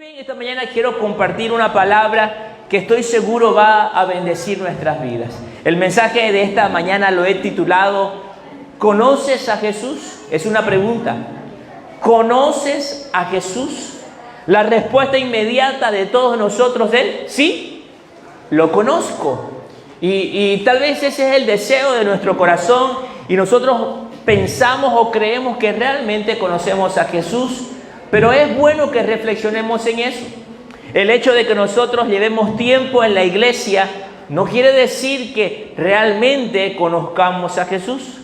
bien, esta mañana quiero compartir una palabra que estoy seguro va a bendecir nuestras vidas. El mensaje de esta mañana lo he titulado ¿Conoces a Jesús? Es una pregunta. ¿Conoces a Jesús? La respuesta inmediata de todos nosotros es sí, lo conozco. Y tal vez ese es el deseo de nuestro corazón y nosotros pensamos o creemos que realmente conocemos a Jesús. Pero es bueno que reflexionemos en eso. El hecho de que nosotros llevemos tiempo en la iglesia no quiere decir que realmente conozcamos a Jesús.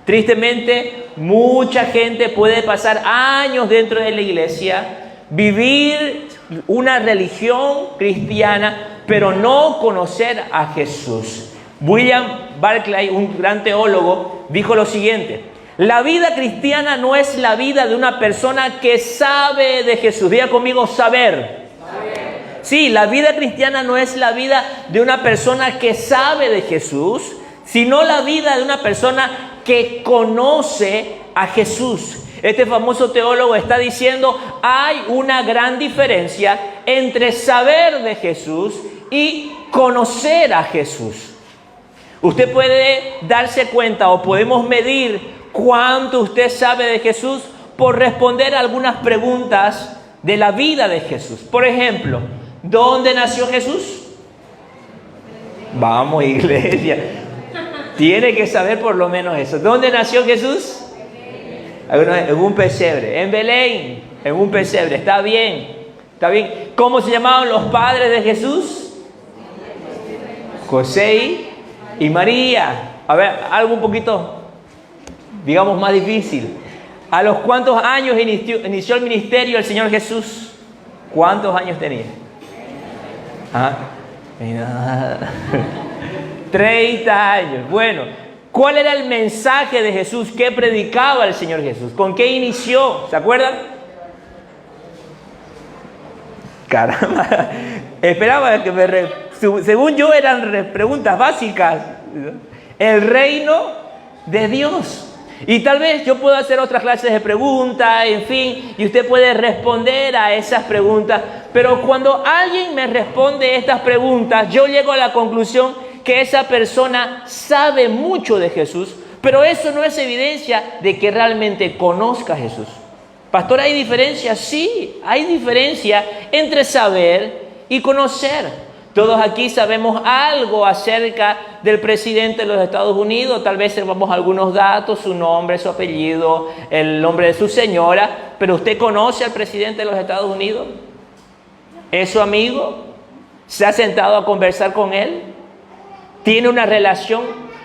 Tristemente, mucha gente puede pasar años dentro de la iglesia, vivir una religión cristiana, pero no conocer a Jesús. William Barclay, un gran teólogo, dijo lo siguiente: la vida cristiana no es la vida de una persona que sabe de Jesús. Diga conmigo, saber. Sí, la vida cristiana no es la vida de una persona que sabe de Jesús, sino la vida de una persona que conoce a Jesús. Este famoso teólogo está diciendo, hay una gran diferencia entre saber de Jesús y conocer a Jesús. Usted puede darse cuenta o podemos medir cuánto usted sabe de Jesús por responder algunas preguntas de la vida de Jesús. Por ejemplo, ¿dónde nació Jesús? Vamos, iglesia. Tiene que saber por lo menos eso. ¿Dónde nació Jesús? En un pesebre. En Belén, en un pesebre. Está bien. Está bien. ¿Cómo se llamaban los padres de Jesús? José y María. A ver, algo un poquito, digamos, más difícil. ¿A los cuántos años inició el ministerio del Señor Jesús? ¿Cuántos años tenía? 30 años. Bueno, ¿cuál era el mensaje de Jesús? ¿Qué predicaba el Señor Jesús? ¿Con qué inició? ¿Se acuerdan? Caramba, esperaba que según yo eran preguntas básicas. El reino de Dios. Y tal vez yo puedo hacer otras clases de preguntas, en fin, y usted puede responder a esas preguntas. Pero cuando alguien me responde estas preguntas, yo llego a la conclusión que esa persona sabe mucho de Jesús, pero eso no es evidencia de que realmente conozca a Jesús. Pastor, ¿hay diferencia? Sí, hay diferencia entre saber y conocer. Todos aquí sabemos algo acerca del presidente de los Estados Unidos. Tal vez sepamos algunos datos, su nombre, su apellido, el nombre de su señora. Pero ¿usted conoce al presidente de los Estados Unidos? ¿Es su amigo? ¿Se ha sentado a conversar con él? ¿Tiene una relación?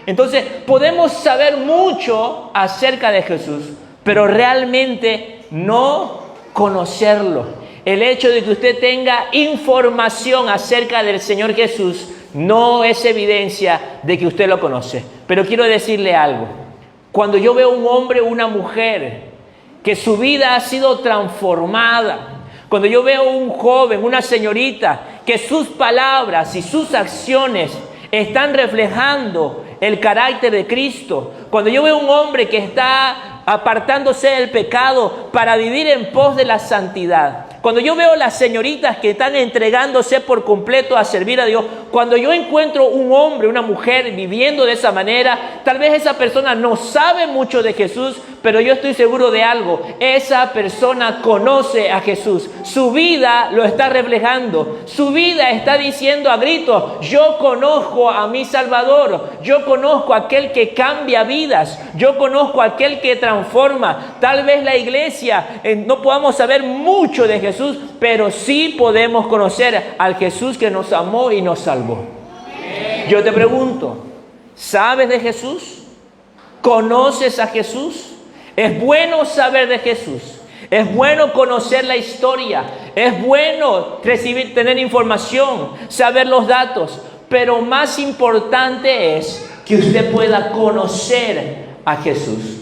Entonces, podemos saber mucho acerca de Jesús, pero realmente no conocerlo. El hecho de que usted tenga información acerca del Señor Jesús no es evidencia de que usted lo conoce. Pero quiero decirle algo. Cuando yo veo un hombre o una mujer que su vida ha sido transformada, cuando yo veo un joven, una señorita, que sus palabras y sus acciones están reflejando el carácter de Cristo, cuando yo veo un hombre que está apartándose del pecado para vivir en pos de la santidad, cuando yo veo las señoritas que están entregándose por completo a servir a Dios, cuando yo encuentro un hombre, una mujer viviendo de esa manera, tal vez esa persona no sabe mucho de Jesús, pero yo estoy seguro de algo: esa persona conoce a Jesús. Su vida lo está reflejando. Su vida está diciendo a gritos: yo conozco a mi Salvador. Yo conozco a aquel que cambia vidas. Yo conozco a aquel que transforma. Tal vez la iglesia no podamos saber mucho de Jesús, pero sí podemos conocer al Jesús que nos amó y nos salvó. Yo te pregunto, ¿sabes de Jesús? ¿Conoces a Jesús? Es bueno saber de Jesús. Es bueno conocer la historia. Es bueno tener información, saber los datos. Pero más importante es que usted pueda conocer a Jesús.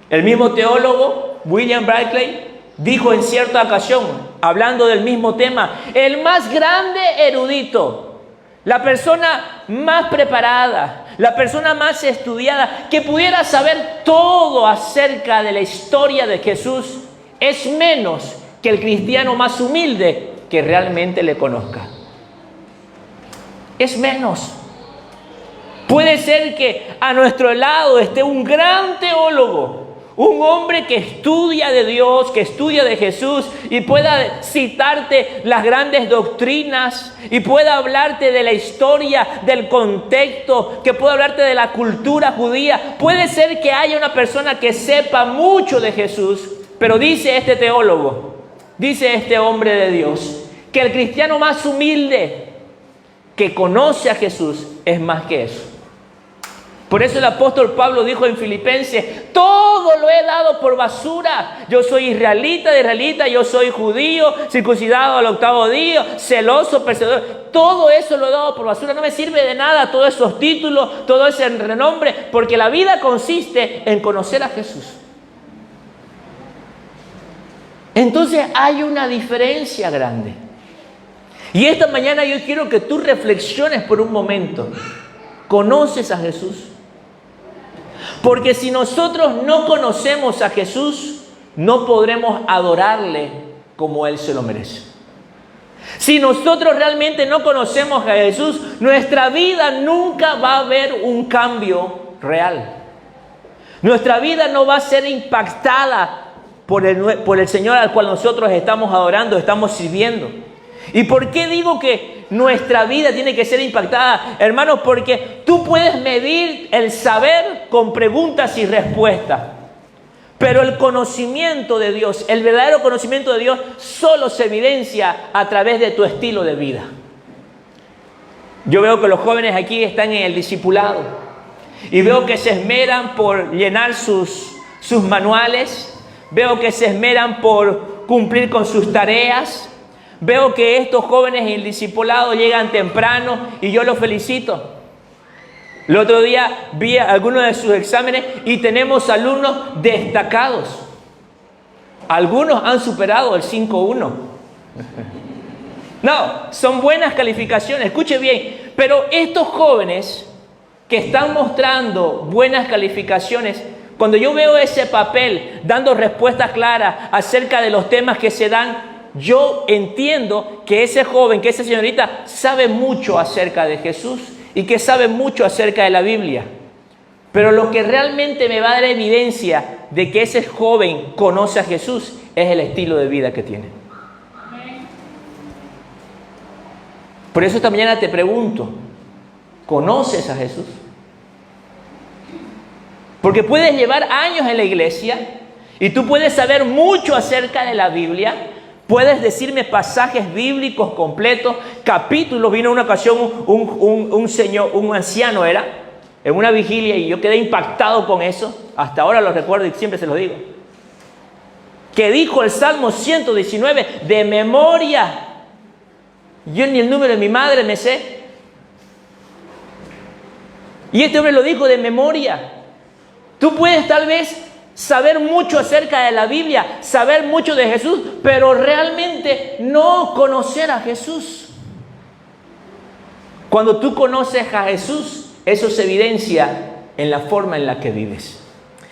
El mismo teólogo, William Barclay, dijo en cierta ocasión, hablando del mismo tema: el más grande erudito, la persona más preparada, la persona más estudiada, que pudiera saber todo acerca de la historia de Jesús, es menos que el cristiano más humilde que realmente le conozca. Es menos. Puede ser que a nuestro lado esté un gran teólogo, un hombre que estudia de Dios, que estudia de Jesús y pueda citarte las grandes doctrinas y pueda hablarte de la historia, del contexto, que pueda hablarte de la cultura judía. Puede ser que haya una persona que sepa mucho de Jesús, pero dice este teólogo, dice este hombre de Dios, que el cristiano más humilde que conoce a Jesús es más que eso. Por eso el apóstol Pablo dijo en Filipenses: todo lo he dado por basura. Yo soy israelita de israelita, yo soy judío, circuncidado al 8º día, celoso, perseguidor. Todo eso lo he dado por basura. No me sirve de nada todos esos títulos, todo ese renombre, porque la vida consiste en conocer a Jesús. Entonces hay una diferencia grande. Y esta mañana yo quiero que tú reflexiones por un momento. ¿Conoces a Jesús? Porque si nosotros no conocemos a Jesús, no podremos adorarle como Él se lo merece. Si nosotros realmente no conocemos a Jesús, nuestra vida nunca va a ver un cambio real. Nuestra vida no va a ser impactada por el Señor al cual nosotros estamos adorando, estamos sirviendo. ¿Y por qué digo que nuestra vida tiene que ser impactada, hermanos? Porque tú puedes medir el saber con preguntas y respuestas. Pero el conocimiento de Dios, el verdadero conocimiento de Dios, solo se evidencia a través de tu estilo de vida. Yo veo que los jóvenes aquí están en el discipulado. Y veo que se esmeran por llenar sus manuales. Veo que se esmeran por cumplir con sus tareas. Veo que estos jóvenes en el discipulado llegan temprano y yo los felicito. El otro día vi algunos de sus exámenes y tenemos alumnos destacados. Algunos han superado el 5.1. No, son buenas calificaciones, escuche bien. Pero estos jóvenes que están mostrando buenas calificaciones, cuando yo veo ese papel dando respuestas claras acerca de los temas que se dan, yo entiendo que ese joven, que esa señorita sabe mucho acerca de Jesús y que sabe mucho acerca de la Biblia. Pero lo que realmente me va a dar evidencia de que ese joven conoce a Jesús es el estilo de vida que tiene. Por eso esta mañana te pregunto, ¿conoces a Jesús? Porque puedes llevar años en la iglesia y tú puedes saber mucho acerca de la Biblia. Puedes decirme pasajes bíblicos completos, capítulos. Vino una ocasión un señor, un anciano era, en una vigilia y yo quedé impactado con eso. Hasta ahora lo recuerdo y siempre se lo digo. Que dijo el Salmo 119 de memoria. Yo ni el número de mi madre me sé. Y este hombre lo dijo de memoria. Tú puedes tal vez saber mucho acerca de la Biblia, saber mucho de Jesús, pero realmente no conocer a Jesús. Cuando tú conoces a Jesús, eso se evidencia en la forma en la que vives.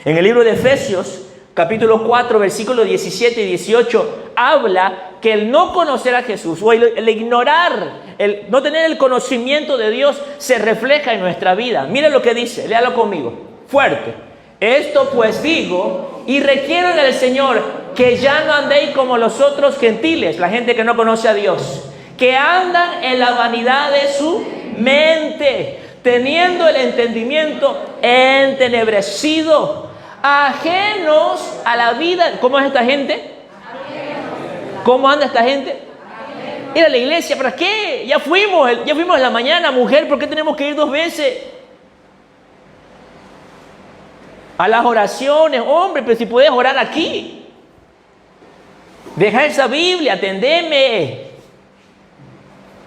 En el libro de Efesios, capítulo 4, versículos 17 y 18, habla que el no conocer a Jesús o el ignorar, el no tener el conocimiento de Dios se refleja en nuestra vida. Mire lo que dice, léalo conmigo, fuerte. Esto pues digo y requiero del Señor que ya no andéis como los otros gentiles, la gente que no conoce a Dios, que andan en la vanidad de su mente, teniendo el entendimiento entenebrecido, ajenos a la vida. ¿Cómo es esta gente? ¿Cómo anda esta gente? Ir a la iglesia, ¿para qué? Ya fuimos en la mañana, mujer, ¿por qué tenemos que ir 2 veces? A las oraciones, hombre, pero si puedes orar aquí. Deja esa Biblia, atendeme.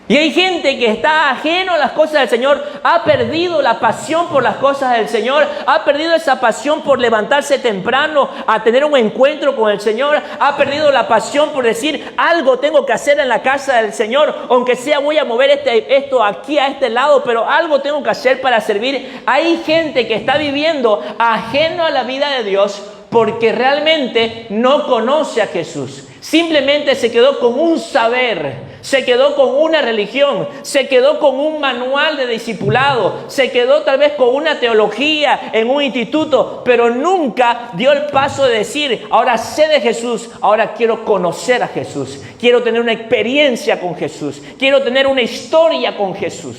Y hay gente que está ajeno a las cosas del Señor, ha perdido la pasión por las cosas del Señor, ha perdido esa pasión por levantarse temprano a tener un encuentro con el Señor, ha perdido la pasión por decir, algo tengo que hacer en la casa del Señor, aunque sea voy a mover esto aquí a este lado, pero algo tengo que hacer para servir. Hay gente que está viviendo ajeno a la vida de Dios porque realmente no conoce a Jesús. Simplemente se quedó con un saber, se quedó con una religión, se quedó con un manual de discipulado, se quedó tal vez con una teología en un instituto, pero nunca dio el paso de decir, ahora sé de Jesús, ahora quiero conocer a Jesús, quiero tener una experiencia con Jesús, quiero tener una historia con Jesús.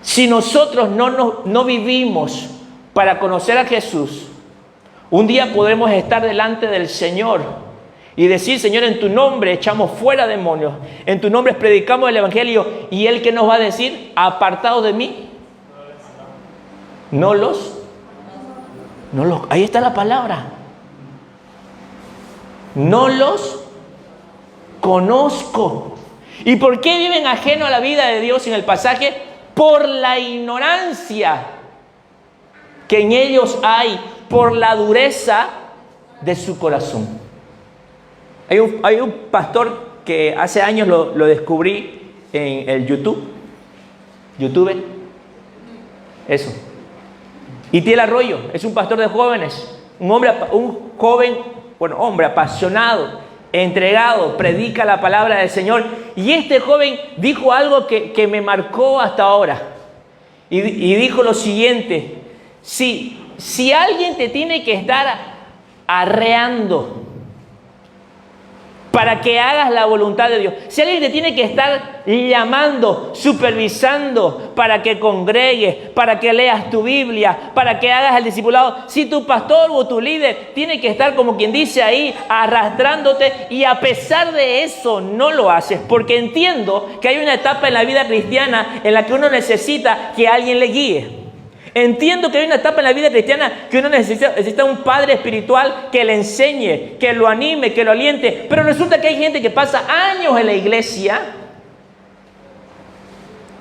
Si nosotros no vivimos para conocer a Jesús, un día podremos estar delante del Señor y decir, Señor, en tu nombre echamos fuera demonios, en tu nombre predicamos el Evangelio, y Él, ¿qué nos va a decir? Apartados de mí, ahí está la palabra, no los conozco. ¿Y por qué viven ajeno a la vida de Dios en el pasaje? Por la ignorancia que en ellos hay, por la dureza de su corazón. Hay un pastor que hace años lo descubrí en el YouTube. Eso. Itiel Arroyo es un pastor de jóvenes, un joven apasionado, entregado, predica la palabra del Señor. Y este joven dijo algo que me marcó hasta ahora. Y dijo lo siguiente: si alguien te tiene que estar arreando para que hagas la voluntad de Dios, si alguien te tiene que estar llamando, supervisando para que congregues, para que leas tu Biblia, para que hagas el discipulado, si tu pastor o tu líder tiene que estar, como quien dice ahí, arrastrándote, y a pesar de eso no lo haces, porque entiendo que hay una etapa en la vida cristiana en la que uno necesita que alguien le guíe. Entiendo que hay una etapa en la vida cristiana que uno necesita un padre espiritual que le enseñe, que lo anime, que lo aliente. Pero resulta que hay gente que pasa años en la iglesia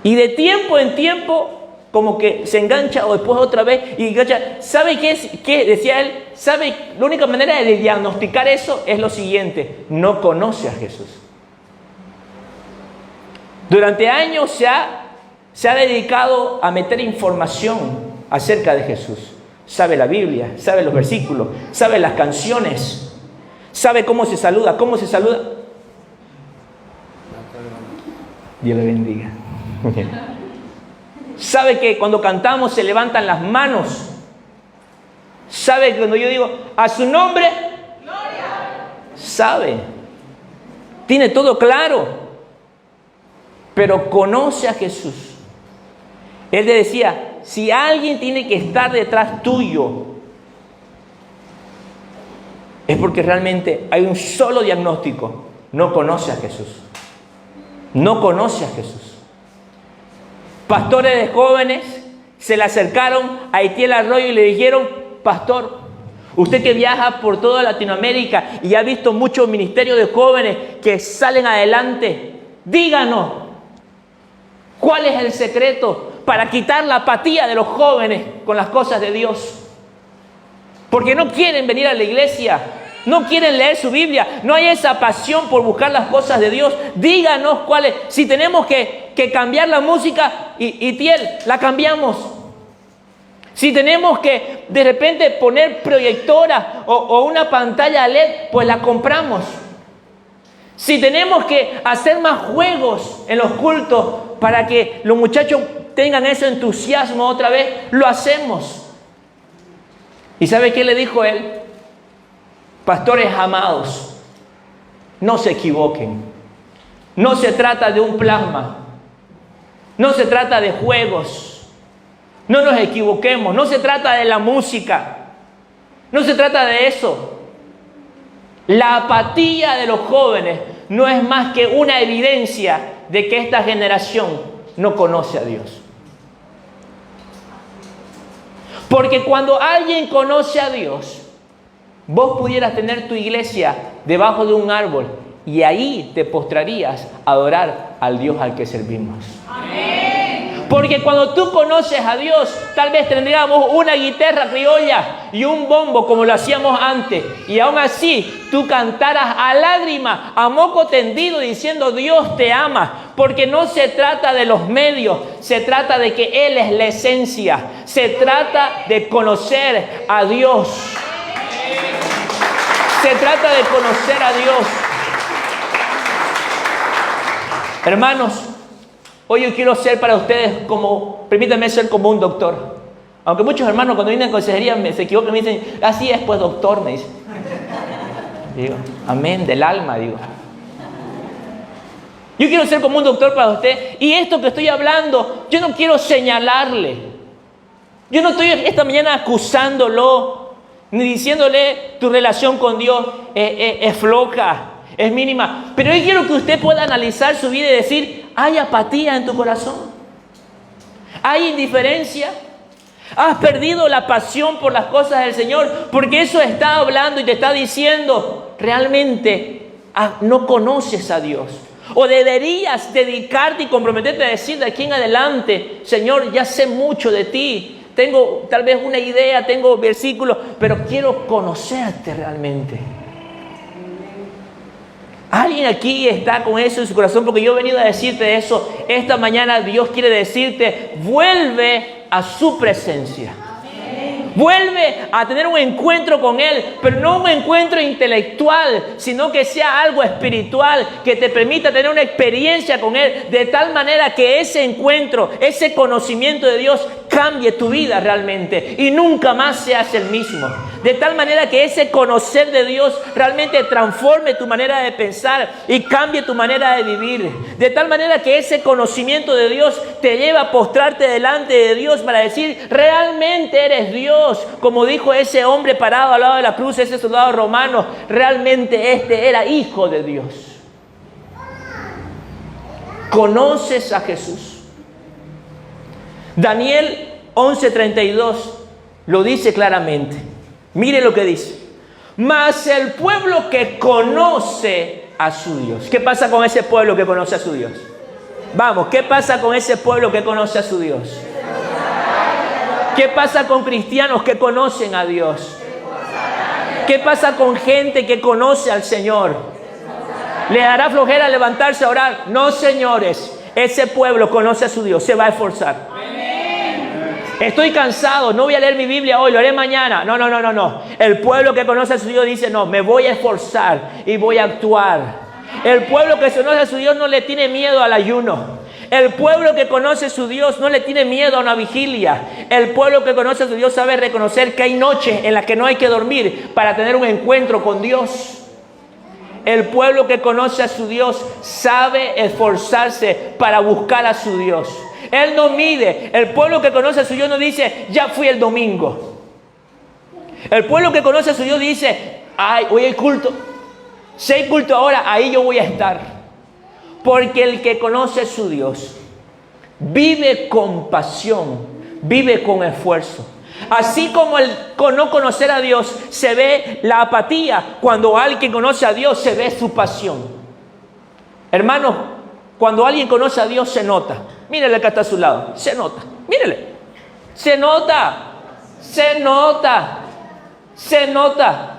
y de tiempo en tiempo como que se engancha, o después otra vez y engancha. ¿Sabe qué decía él? ¿Sabe? La única manera de diagnosticar eso es lo siguiente: no conoce a Jesús. Durante años se ha dedicado a meter información acerca de Jesús. Sabe la Biblia, sabe los versículos, sabe las canciones, sabe cómo se saluda. Dios le bendiga. Sabe que cuando cantamos se levantan las manos. Sabe que cuando yo digo a su nombre, gloria. Sabe. Tiene todo claro. Pero conoce a Jesús. Él le decía, si alguien tiene que estar detrás tuyo, es porque realmente hay un solo diagnóstico: no conoce a Jesús. No conoce a Jesús. Pastores de jóvenes se le acercaron a Itiel Arroyo y le dijeron: pastor, usted que viaja por toda Latinoamérica y ha visto muchos ministerios de jóvenes que salen adelante, díganos, ¿cuál es el secreto para quitar la apatía de los jóvenes con las cosas de Dios? Porque no quieren venir a la iglesia, no quieren leer su Biblia, no hay esa pasión por buscar las cosas de Dios. Díganos cuál es. Si tenemos que cambiar la música, Itiel, la cambiamos. Si tenemos que de repente poner proyectora o una pantalla LED, pues la compramos. Si tenemos que hacer más juegos en los cultos para que los muchachos tengan ese entusiasmo otra vez, lo hacemos. ¿Y sabe qué le dijo él? Pastores amados, no se equivoquen. No se trata de un plasma. No se trata de juegos. No nos equivoquemos. No se trata de la música. No se trata de eso. La apatía de los jóvenes no es más que una evidencia de que esta generación no conoce a Dios. Porque cuando alguien conoce a Dios, vos pudieras tener tu iglesia debajo de un árbol y ahí te postrarías a adorar al Dios al que servimos. Amén. Porque cuando tú conoces a Dios, tal vez tendríamos una guitarra criolla y un bombo como lo hacíamos antes, y aún así tú cantaras a lágrimas, a moco tendido, diciendo: Dios te ama. Porque no se trata de los medios, se trata de que Él es la esencia. Se trata de conocer a Dios. Se trata de conocer a Dios. Hermanos, hoy yo quiero ser para ustedes permítanme ser como un doctor. Aunque muchos hermanos cuando vienen a consejería se equivocan y me dicen, así es pues doctor, me dicen. Digo, amén, del alma, digo. Yo quiero ser como un doctor para usted. Y esto que estoy hablando, yo no quiero señalarle. Yo no estoy esta mañana acusándolo, ni diciéndole tu relación con Dios es floja, es mínima. Pero yo quiero que usted pueda analizar su vida y decir, ¿hay apatía en tu corazón? ¿Hay indiferencia? ¿Has perdido la pasión por las cosas del Señor? Porque eso está hablando y te está diciendo, realmente no conoces a Dios. O deberías dedicarte y comprometerte a decir de aquí en adelante, Señor, ya sé mucho de ti. Tengo tal vez una idea, tengo versículos, pero quiero conocerte realmente. Alguien aquí está con eso en su corazón, porque yo he venido a decirte eso. Esta mañana Dios quiere decirte, vuelve a su presencia. Vuelve a tener un encuentro con Él, pero no un encuentro intelectual, sino que sea algo espiritual, que te permita tener una experiencia con Él, de tal manera que ese encuentro, ese conocimiento de Dios cambie tu vida realmente y nunca más seas el mismo. De tal manera que ese conocer de Dios realmente transforme tu manera de pensar y cambie tu manera de vivir. De tal manera que ese conocimiento de Dios te lleva a postrarte delante de Dios para decir, realmente eres Dios. Como dijo ese hombre parado al lado de la cruz, ese soldado romano, realmente este era hijo de Dios. ¿Conoces a Jesús? Daniel 11:32 lo dice claramente. Mire lo que dice. Mas el pueblo que conoce a su Dios. ¿Qué pasa con ese pueblo que conoce a su Dios? Vamos, ¿qué pasa con ese pueblo que conoce a su Dios? ¿Qué pasa con cristianos que conocen a Dios? ¿Qué pasa con gente que conoce al Señor? ¿Le dará flojera levantarse a orar? No, señores. Ese pueblo conoce a su Dios, se va a esforzar. Estoy cansado, no voy a leer mi Biblia hoy, lo haré mañana. No. El pueblo que conoce a su Dios dice, no, me voy a esforzar y voy a actuar. El pueblo que conoce a su Dios no le tiene miedo al ayuno. El pueblo que conoce a su Dios no le tiene miedo a una vigilia. El pueblo que conoce a su Dios sabe reconocer que hay noches en las que no hay que dormir para tener un encuentro con Dios. El pueblo que conoce a su Dios sabe esforzarse para buscar a su Dios. Él no mide. El pueblo que conoce a su Dios no dice, ya fui el domingo. El pueblo que conoce a su Dios dice, ay, hoy hay culto. Si hay culto ahora, ahí yo voy a estar. Porque el que conoce a su Dios vive con pasión, vive con esfuerzo. Así como el no conocer a Dios se ve la apatía, cuando alguien conoce a Dios se ve su pasión. Hermanos, cuando alguien conoce a Dios se nota. Mírele que está a su lado, se nota. Mírele, se nota, se nota, se nota.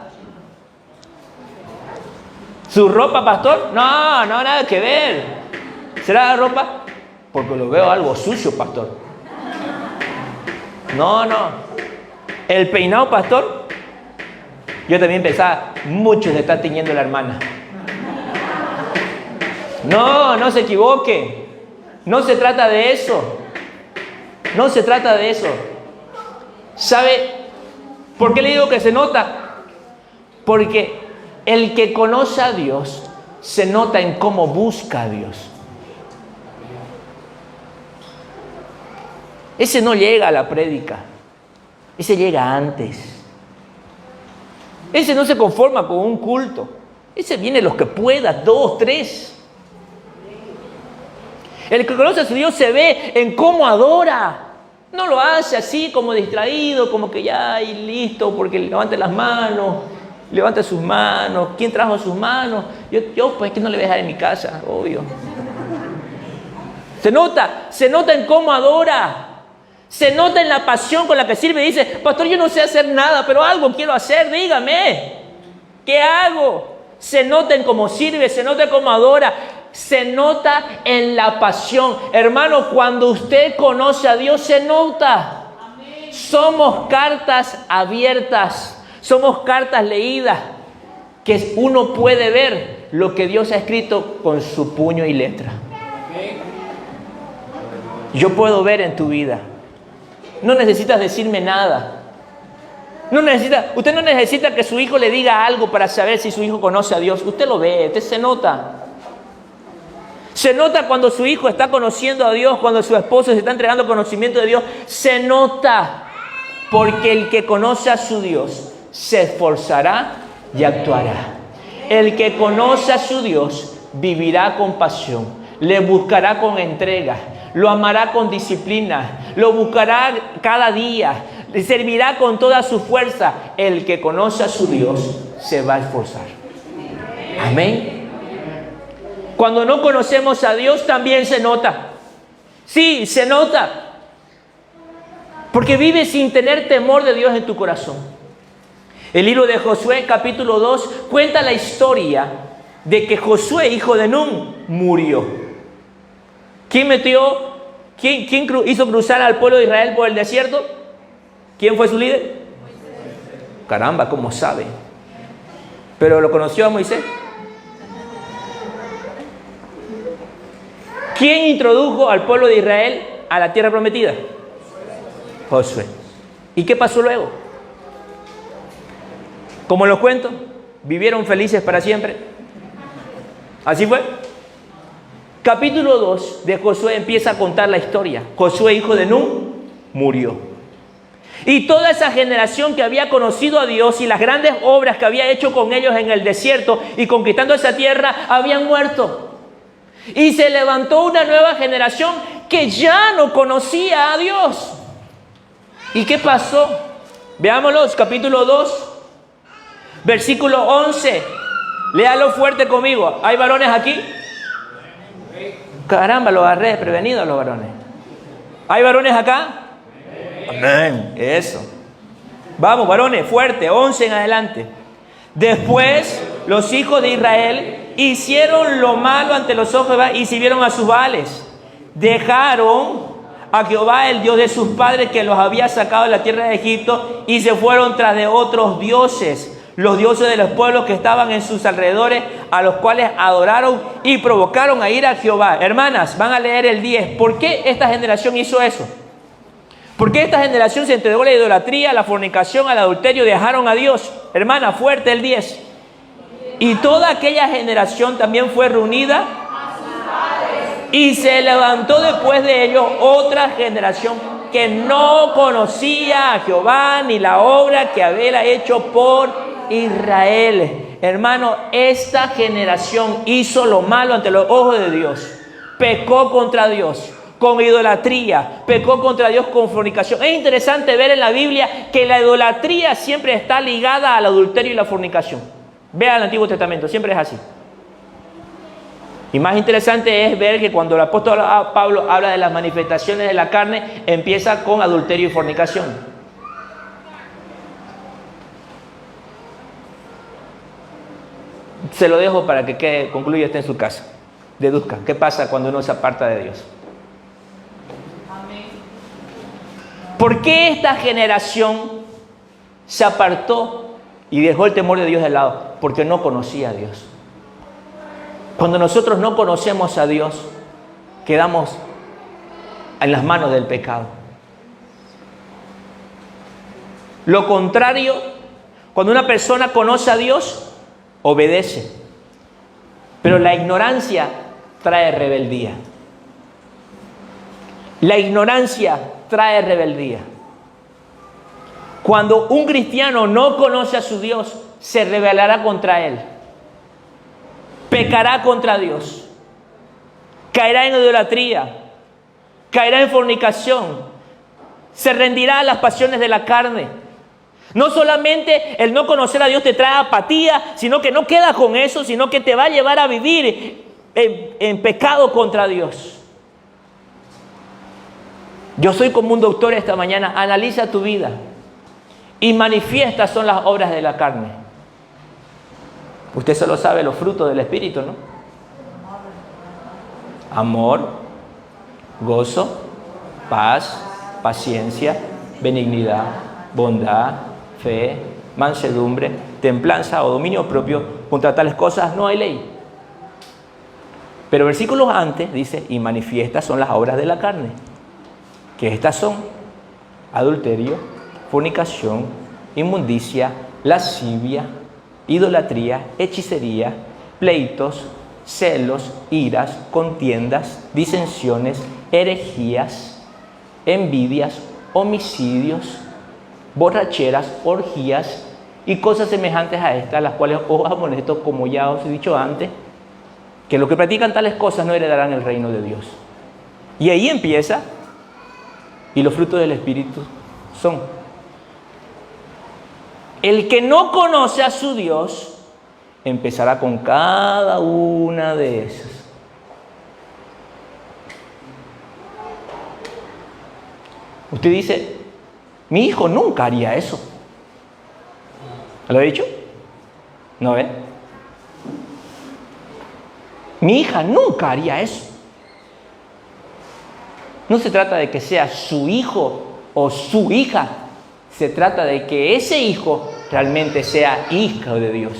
¿Su ropa, pastor? No, nada que ver. ¿Será la ropa? Porque lo veo algo sucio, pastor. No. ¿El peinado, pastor? Yo también pensaba, muchos le están tiñendo la hermana. No se equivoque. No se trata de eso. No se trata de eso. ¿Sabe por qué le digo que se nota? Porque el que conoce a Dios se nota en cómo busca a Dios. Ese no llega a la prédica. Ese llega antes. Ese no se conforma con un culto. Ese viene los que pueda, 2, 3. El que conoce a su Dios se ve en cómo adora. No lo hace así como distraído, como que ya y listo, porque levante las manos, levanta sus manos. ¿Quién trajo sus manos? Yo pues que no le voy a dejar en mi casa, obvio. Se nota en cómo adora. Se nota en la pasión con la que sirve. Dice, pastor, yo no sé hacer nada, pero algo quiero hacer, dígame. ¿Qué hago? Se nota en cómo sirve, se nota en cómo adora. Se nota en la pasión. Hermano, cuando usted conoce a Dios, se nota. Amén. Somos cartas abiertas. Somos cartas leídas. que uno puede ver lo que Dios ha escrito con su puño y letra. Yo puedo ver en tu vida. No necesitas decirme nada. Usted no necesita que su hijo le diga algo para saber si su hijo conoce a Dios. Usted lo ve, usted se nota. Se nota cuando su hijo está conociendo a Dios, cuando su esposo se está entregando conocimiento de Dios. Se nota, porque el que conoce a su Dios se esforzará y actuará. El que conoce a su Dios vivirá con pasión, le buscará con entrega, lo amará con disciplina, lo buscará cada día, le servirá con toda su fuerza. El que conoce a su Dios se va a esforzar. Amén. Cuando no conocemos a Dios también se nota. Sí, se nota. Porque vives sin tener temor de Dios en tu corazón. El libro de Josué, capítulo 2, cuenta la historia de que Josué, hijo de Nun, murió. ¿Quién hizo cruzar al pueblo de Israel por el desierto? ¿Quién fue su líder? Caramba, ¿cómo sabe? ¿Pero lo conoció a Moisés? ¿Quién introdujo al pueblo de Israel a la tierra prometida? Josué. ¿Y qué pasó luego? Como los cuento, vivieron felices para siempre. ¿Así fue? Capítulo 2 de Josué empieza a contar la historia. Josué, hijo de Nun, murió. Y toda esa generación que había conocido a Dios y las grandes obras que había hecho con ellos en el desierto y conquistando esa tierra, habían muerto. Y se levantó una nueva generación que ya no conocía a Dios. ¿Y qué pasó? Veámoslos, capítulo 2, versículo 11. Léalo fuerte conmigo. ¿Hay varones aquí? Caramba, lo agarré desprevenido a los varones. ¿Hay varones acá? Amén. Eso. Vamos, varones, fuerte, 11 en adelante. Después, los hijos de Israel hicieron lo malo ante los ojos de Jehová y sirvieron a sus baales. Dejaron a Jehová, el Dios de sus padres, que los había sacado de la tierra de Egipto, y se fueron tras de otros dioses, los dioses de los pueblos que estaban en sus alrededores, a los cuales adoraron y provocaron a ir a Jehová. Hermanas, van a leer el 10. ¿Por qué esta generación hizo eso? ¿Por qué esta generación se entregó a la idolatría, a la fornicación, al adulterio, dejaron a Dios? Hermana, fuerte el 10. Y toda aquella generación también fue reunida y se levantó después de ellos otra generación que no conocía a Jehová ni la obra que había hecho por Israel. Hermano, esta generación hizo lo malo ante los ojos de Dios. Pecó contra Dios con idolatría, pecó contra Dios con fornicación. Es interesante ver en la Biblia que la idolatría siempre está ligada al adulterio y la fornicación. Vea el Antiguo Testamento, siempre es así. Y más interesante es ver que cuando el apóstol Pablo habla de las manifestaciones de la carne, empieza con adulterio y fornicación. Se lo dejo para que concluya, esté en su casa. Deduzca, ¿qué pasa cuando uno se aparta de Dios? ¿Por qué esta generación se apartó y dejó el temor de Dios de lado? Porque no conocía a Dios. Cuando nosotros no conocemos a Dios, quedamos en las manos del pecado. Lo contrario, cuando una persona conoce a Dios, obedece. Pero la ignorancia trae rebeldía. La ignorancia trae rebeldía. Cuando un cristiano no conoce a su Dios, se rebelará contra Él. Pecará contra Dios. Caerá en idolatría. Caerá en fornicación. Se rendirá a las pasiones de la carne. No solamente el no conocer a Dios te trae apatía, sino que no queda con eso, sino que te va a llevar a vivir en pecado contra Dios. Yo soy como un doctor esta mañana. Analiza tu vida y manifiestas son las obras de la carne. Usted solo sabe los frutos del Espíritu, ¿no? Amor, gozo, paz, paciencia, benignidad, bondad, fe, mansedumbre, templanza o dominio propio. contra tales cosas no hay ley. Pero versículos antes dice, y manifiestas son las obras de la carne, que estas son adulterio, fornicación, inmundicia, lascivia, idolatría, hechicería, pleitos, celos, iras, contiendas, disensiones, herejías, envidias, homicidios, borracheras, orgías y cosas semejantes a estas, las cuales os amonesto, como ya os he dicho antes, que los que practican tales cosas no heredarán el reino de Dios. Y ahí empieza, y los frutos del Espíritu son: el que no conoce a su Dios empezará con cada una de esas. Usted dice, mi hijo nunca haría eso. ¿Lo he dicho? ¿No ve? Mi hija nunca haría eso. No se trata de que sea su hijo o su hija. Se trata de que ese hijo realmente sea hijo de Dios.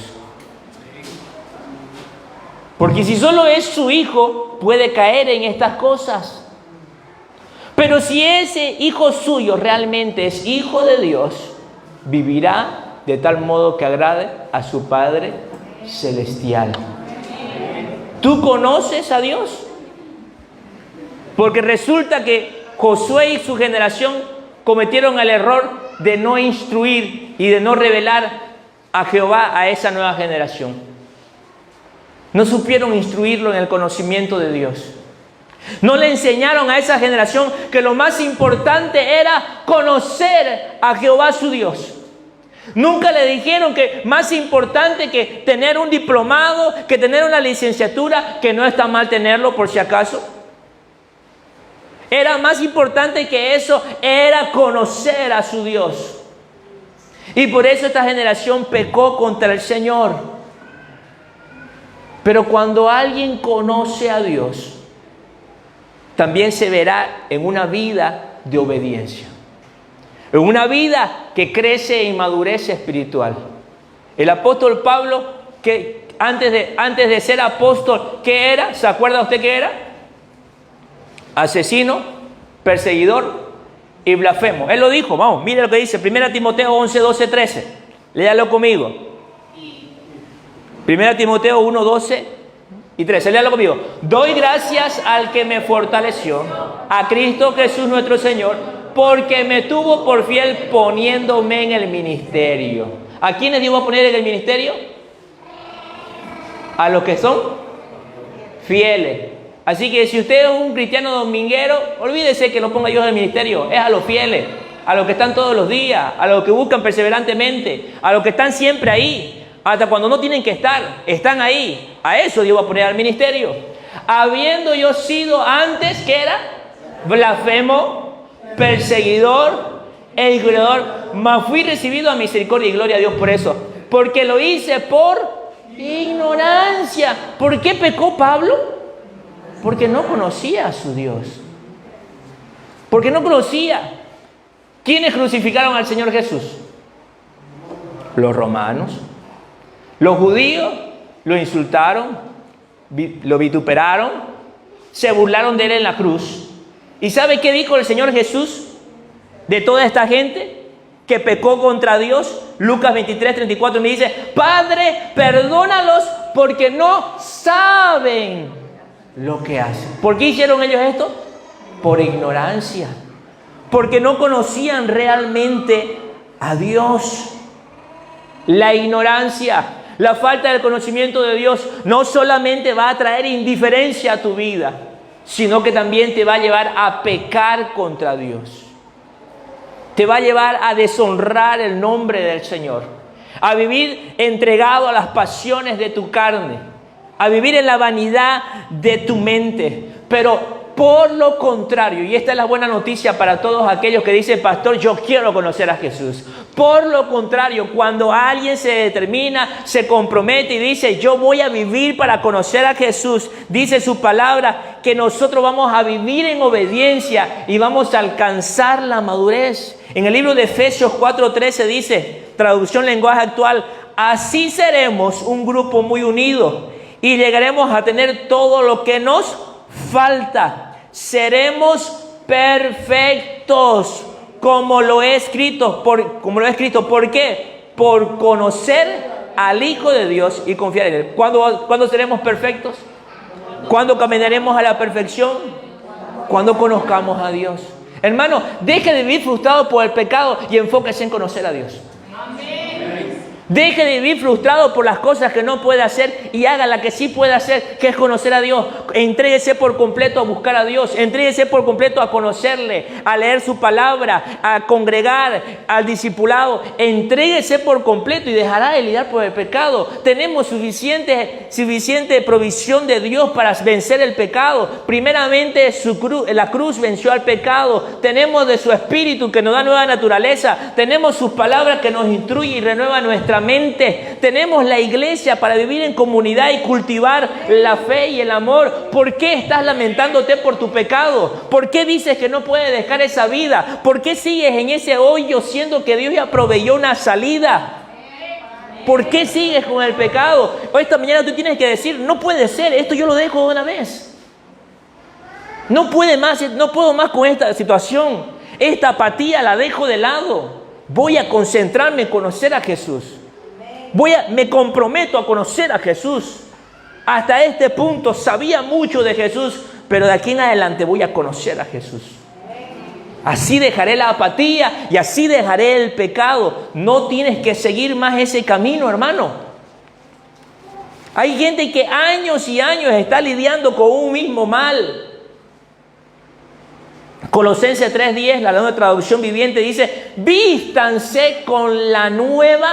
Porque si solo es su hijo, puede caer en estas cosas. Pero si ese hijo suyo realmente es hijo de Dios, vivirá de tal modo que agrade a su Padre Celestial. ¿Tú conoces a Dios? Porque resulta que Josué y su generación cometieron el error de no instruir y de no revelar a Jehová a esa nueva generación. No supieron instruirlo en el conocimiento de Dios. No le enseñaron a esa generación que lo más importante era conocer a Jehová su Dios. Nunca le dijeron que más importante que tener un diplomado, que tener una licenciatura, que no está mal tenerlo por si acaso. Era más importante que eso, era conocer a su Dios. Y por eso esta generación pecó contra el Señor. Pero cuando alguien conoce a Dios, también se verá en una vida de obediencia. En una vida que crece en madurez espiritual. El apóstol Pablo, que antes de ser apóstol, ¿qué era? ¿Se acuerda usted qué era? Asesino, perseguidor y blasfemo. Él lo dijo, vamos, mire lo que dice 1 Timoteo 11, 12, 13. Léalo conmigo. 1 Timoteo 1, 12 y 13. Léalo conmigo. Doy gracias al que me fortaleció, a Cristo Jesús nuestro Señor, porque me tuvo por fiel poniéndome en el ministerio. ¿A quiénes Dios va a poner en el ministerio? A los que son fieles. Así que si usted es un cristiano dominguero, olvídese que lo ponga Dios en el ministerio. Es a los fieles, a los que están todos los días, a los que buscan perseverantemente, a los que están siempre ahí, hasta cuando no tienen que estar, están ahí. A eso Dios va a poner al ministerio. Habiendo yo sido antes, ¿qué era? Blasfemo, perseguidor e injurador, mas fui recibido a misericordia y gloria a Dios por eso. Porque lo hice por ignorancia. ¿Por qué pecó Pablo? Porque no conocía a su Dios. Porque no conocía. ¿Quiénes crucificaron al Señor Jesús? Los romanos. Los judíos lo insultaron, lo vituperaron, se burlaron de él en la cruz. ¿Y sabe qué dijo el Señor Jesús de toda esta gente que pecó contra Dios? Lucas 23, 34 me dice: Padre, perdónalos porque no saben lo que hacen. ¿Por qué hicieron ellos esto? Por ignorancia. Porque no conocían realmente a Dios. La ignorancia, la falta del conocimiento de Dios no solamente va a traer indiferencia a tu vida, sino que también te va a llevar a pecar contra Dios. Te va a llevar a deshonrar el nombre del Señor, a vivir entregado a las pasiones de tu carne, a vivir en la vanidad de tu mente. Pero por lo contrario, y esta es la buena noticia para todos aquellos que dicen: pastor, yo quiero conocer a Jesús. Por lo contrario, cuando alguien se determina, se compromete y dice: yo voy a vivir para conocer a Jesús, dice su palabra que nosotros vamos a vivir en obediencia y vamos a alcanzar la madurez. En el libro de Efesios 4:13 dice, traducción lenguaje actual: así seremos un grupo muy unido y llegaremos a tener todo lo que nos falta. Seremos perfectos, como lo he escrito. ¿Por qué? Por conocer al Hijo de Dios y confiar en Él. ¿Cuándo seremos perfectos? ¿Cuándo caminaremos a la perfección? Cuando conozcamos a Dios. Hermano, deje de vivir frustrado por el pecado y enfóquese en conocer a Dios. Deje de vivir frustrado por las cosas que no puede hacer y haga la que sí puede hacer, que es conocer a Dios. Entréguese por completo a buscar a Dios. Entréguese por completo a conocerle, a leer su palabra, a congregar, al discipulado. Entréguese por completo y dejará de lidiar por el pecado. Tenemos suficiente provisión de Dios para vencer el pecado. Primeramente, la cruz venció al pecado. Tenemos de su Espíritu que nos da nueva naturaleza. Tenemos sus palabras que nos instruye y renueva nuestra mente. Tenemos la iglesia para vivir en comunidad y cultivar la fe y el amor. ¿Por qué estás lamentándote por tu pecado? ¿Por qué dices que no puedes dejar esa vida? ¿Por qué sigues en ese hoyo siendo que Dios ya proveyó una salida? ¿Por qué sigues con el pecado? Hoy esta mañana tú tienes que decir, no puede ser, esto yo lo dejo de una vez. No puedo más con esta situación. Esta apatía la dejo de lado. Voy a concentrarme en conocer a Jesús. Me comprometo a conocer a Jesús. Hasta este punto sabía mucho de Jesús, pero de aquí en adelante voy a conocer a Jesús. Así dejaré la apatía y así dejaré el pecado. No tienes que seguir más ese camino, hermano. Hay gente que años y años está lidiando con un mismo mal. Colosenses 3:10, la nueva traducción viviente, dice: vístanse con la nueva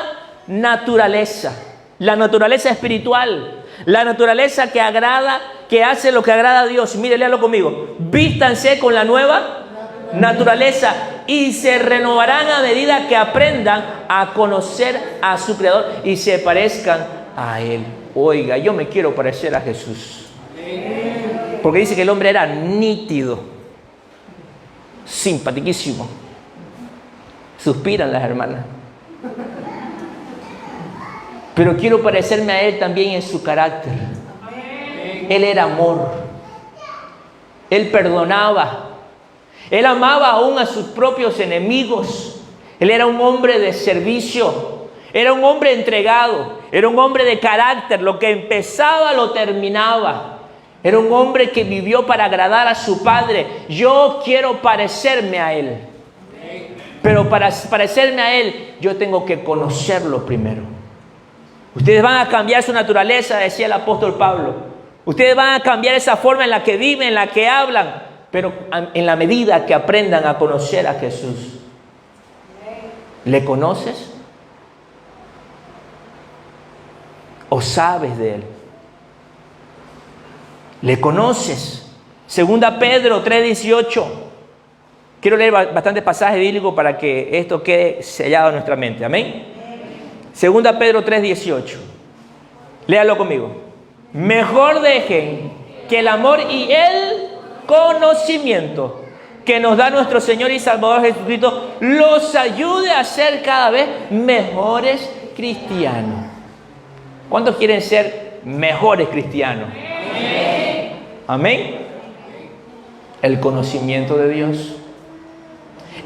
naturaleza, la naturaleza espiritual, la naturaleza que agrada, que hace lo que agrada a Dios. Mire, léalo conmigo. Vístanse con la nueva naturaleza y se renovarán a medida que aprendan a conocer a su Creador y se parezcan a Él. Oiga, yo me quiero parecer a Jesús. Porque dice que el hombre era nítido, simpatiquísimo. Suspiran las hermanas. Pero quiero parecerme a Él también en su carácter. Él era amor. Él perdonaba. Él amaba aún a sus propios enemigos. Él era un hombre de servicio. Era un hombre entregado. Era un hombre de carácter. Lo que empezaba lo terminaba. Era un hombre que vivió para agradar a su Padre. Yo quiero parecerme a Él. Pero para parecerme a Él, yo tengo que conocerlo primero. Ustedes van a cambiar su naturaleza, decía el apóstol Pablo. Ustedes van a cambiar esa forma en la que viven, en la que hablan, pero en la medida que aprendan a conocer a Jesús. ¿Le conoces? ¿O sabes de Él? ¿Le conoces? Segunda Pedro 3:18. Quiero leer bastantes pasajes bíblicos para que esto quede sellado en nuestra mente. Amén. Segunda Pedro 3:18. Léalo conmigo. Mejor dejen que el amor y el conocimiento que nos da nuestro Señor y Salvador Jesucristo los ayude a ser cada vez mejores cristianos. ¿Cuántos quieren ser mejores cristianos? Amén. El conocimiento de Dios.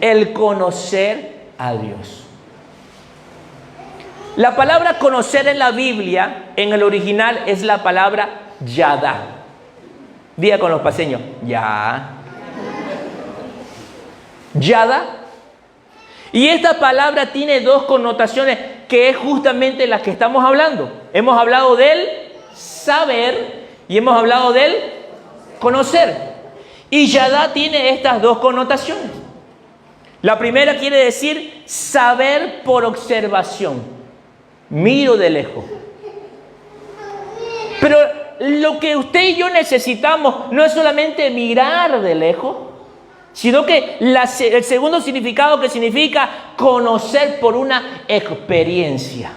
El conocer a Dios. La palabra conocer en la Biblia, en el original, es la palabra yada. Diga con los paseños, ya. Yada. Y esta palabra tiene dos connotaciones que es justamente las que estamos hablando. Hemos hablado del saber y hemos hablado del conocer. Y yada tiene estas dos connotaciones. La primera quiere decir saber por observación. Miro de lejos. Pero lo que usted y yo necesitamos no es solamente mirar de lejos, sino que el segundo significado, que significa conocer por una experiencia.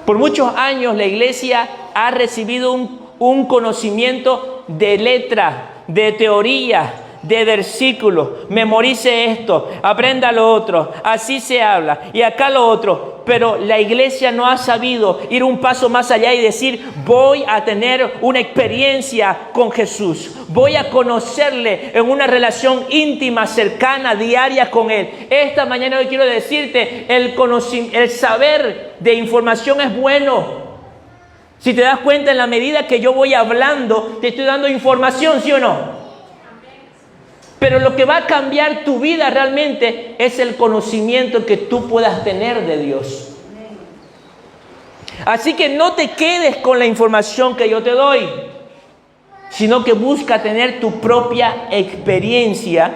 Por muchos años la iglesia ha recibido un conocimiento de letra, de teoría, de versículos, memorice esto, aprenda lo otro, así se habla y acá lo otro. Pero la iglesia no ha sabido ir un paso más allá y decir, voy a tener una experiencia con Jesús. Voy a conocerle en una relación íntima, cercana, diaria con Él. Esta mañana hoy quiero decirte, el saber de información es bueno. Si te das cuenta, en la medida que yo voy hablando, te estoy dando información, ¿sí o no? Pero lo que va a cambiar tu vida realmente es el conocimiento que tú puedas tener de Dios. Así que no te quedes con la información que yo te doy, sino que busca tener tu propia experiencia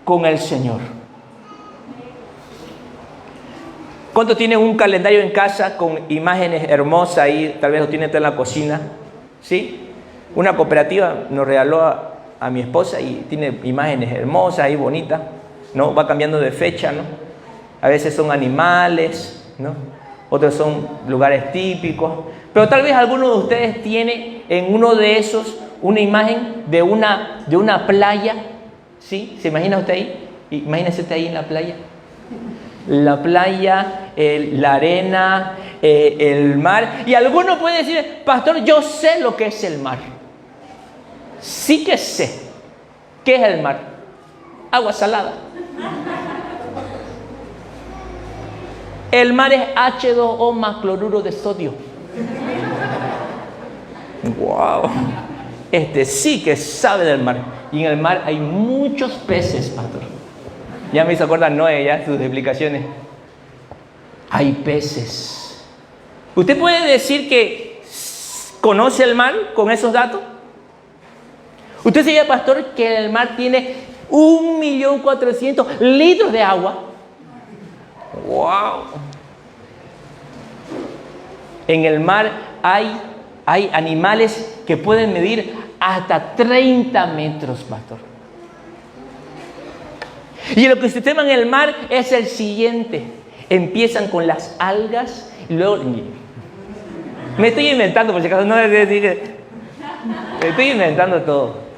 con el Señor. ¿Cuántos tienen un calendario en casa con imágenes hermosas ahí? Tal vez lo tienen en la cocina. ¿Sí? Una cooperativa nos regaló a mi esposa y tiene imágenes hermosas ahí, bonitas, ¿no? Va cambiando de fecha, ¿no? A veces son animales, ¿no? Otros son lugares típicos. Pero tal vez alguno de ustedes tiene en uno de esos una imagen de una playa, ¿sí? ¿Se imagina usted ahí? Imagínese usted ahí en la playa. La playa, la arena, el mar. Y alguno puede decir, pastor, yo sé lo que es el mar. Sí que sé. ¿Qué es el mar? Agua salada. El mar es H2O más cloruro de sodio. ¡Wow! Sí que sabe del mar. Y en el mar hay muchos peces, pastor. Ya me hizo acordar Noé, ya sus explicaciones. Hay peces. ¿Usted puede decir que conoce el mar con esos datos? ¿Usted sabía, pastor, que el mar tiene 1.400.000 litros de agua? ¡Wow! En el mar hay animales que pueden medir hasta 30 metros, pastor. Y lo que se tema en el mar es el siguiente. Empiezan con las algas y luego... Me estoy inventando, por si acaso, no estoy inventando todo.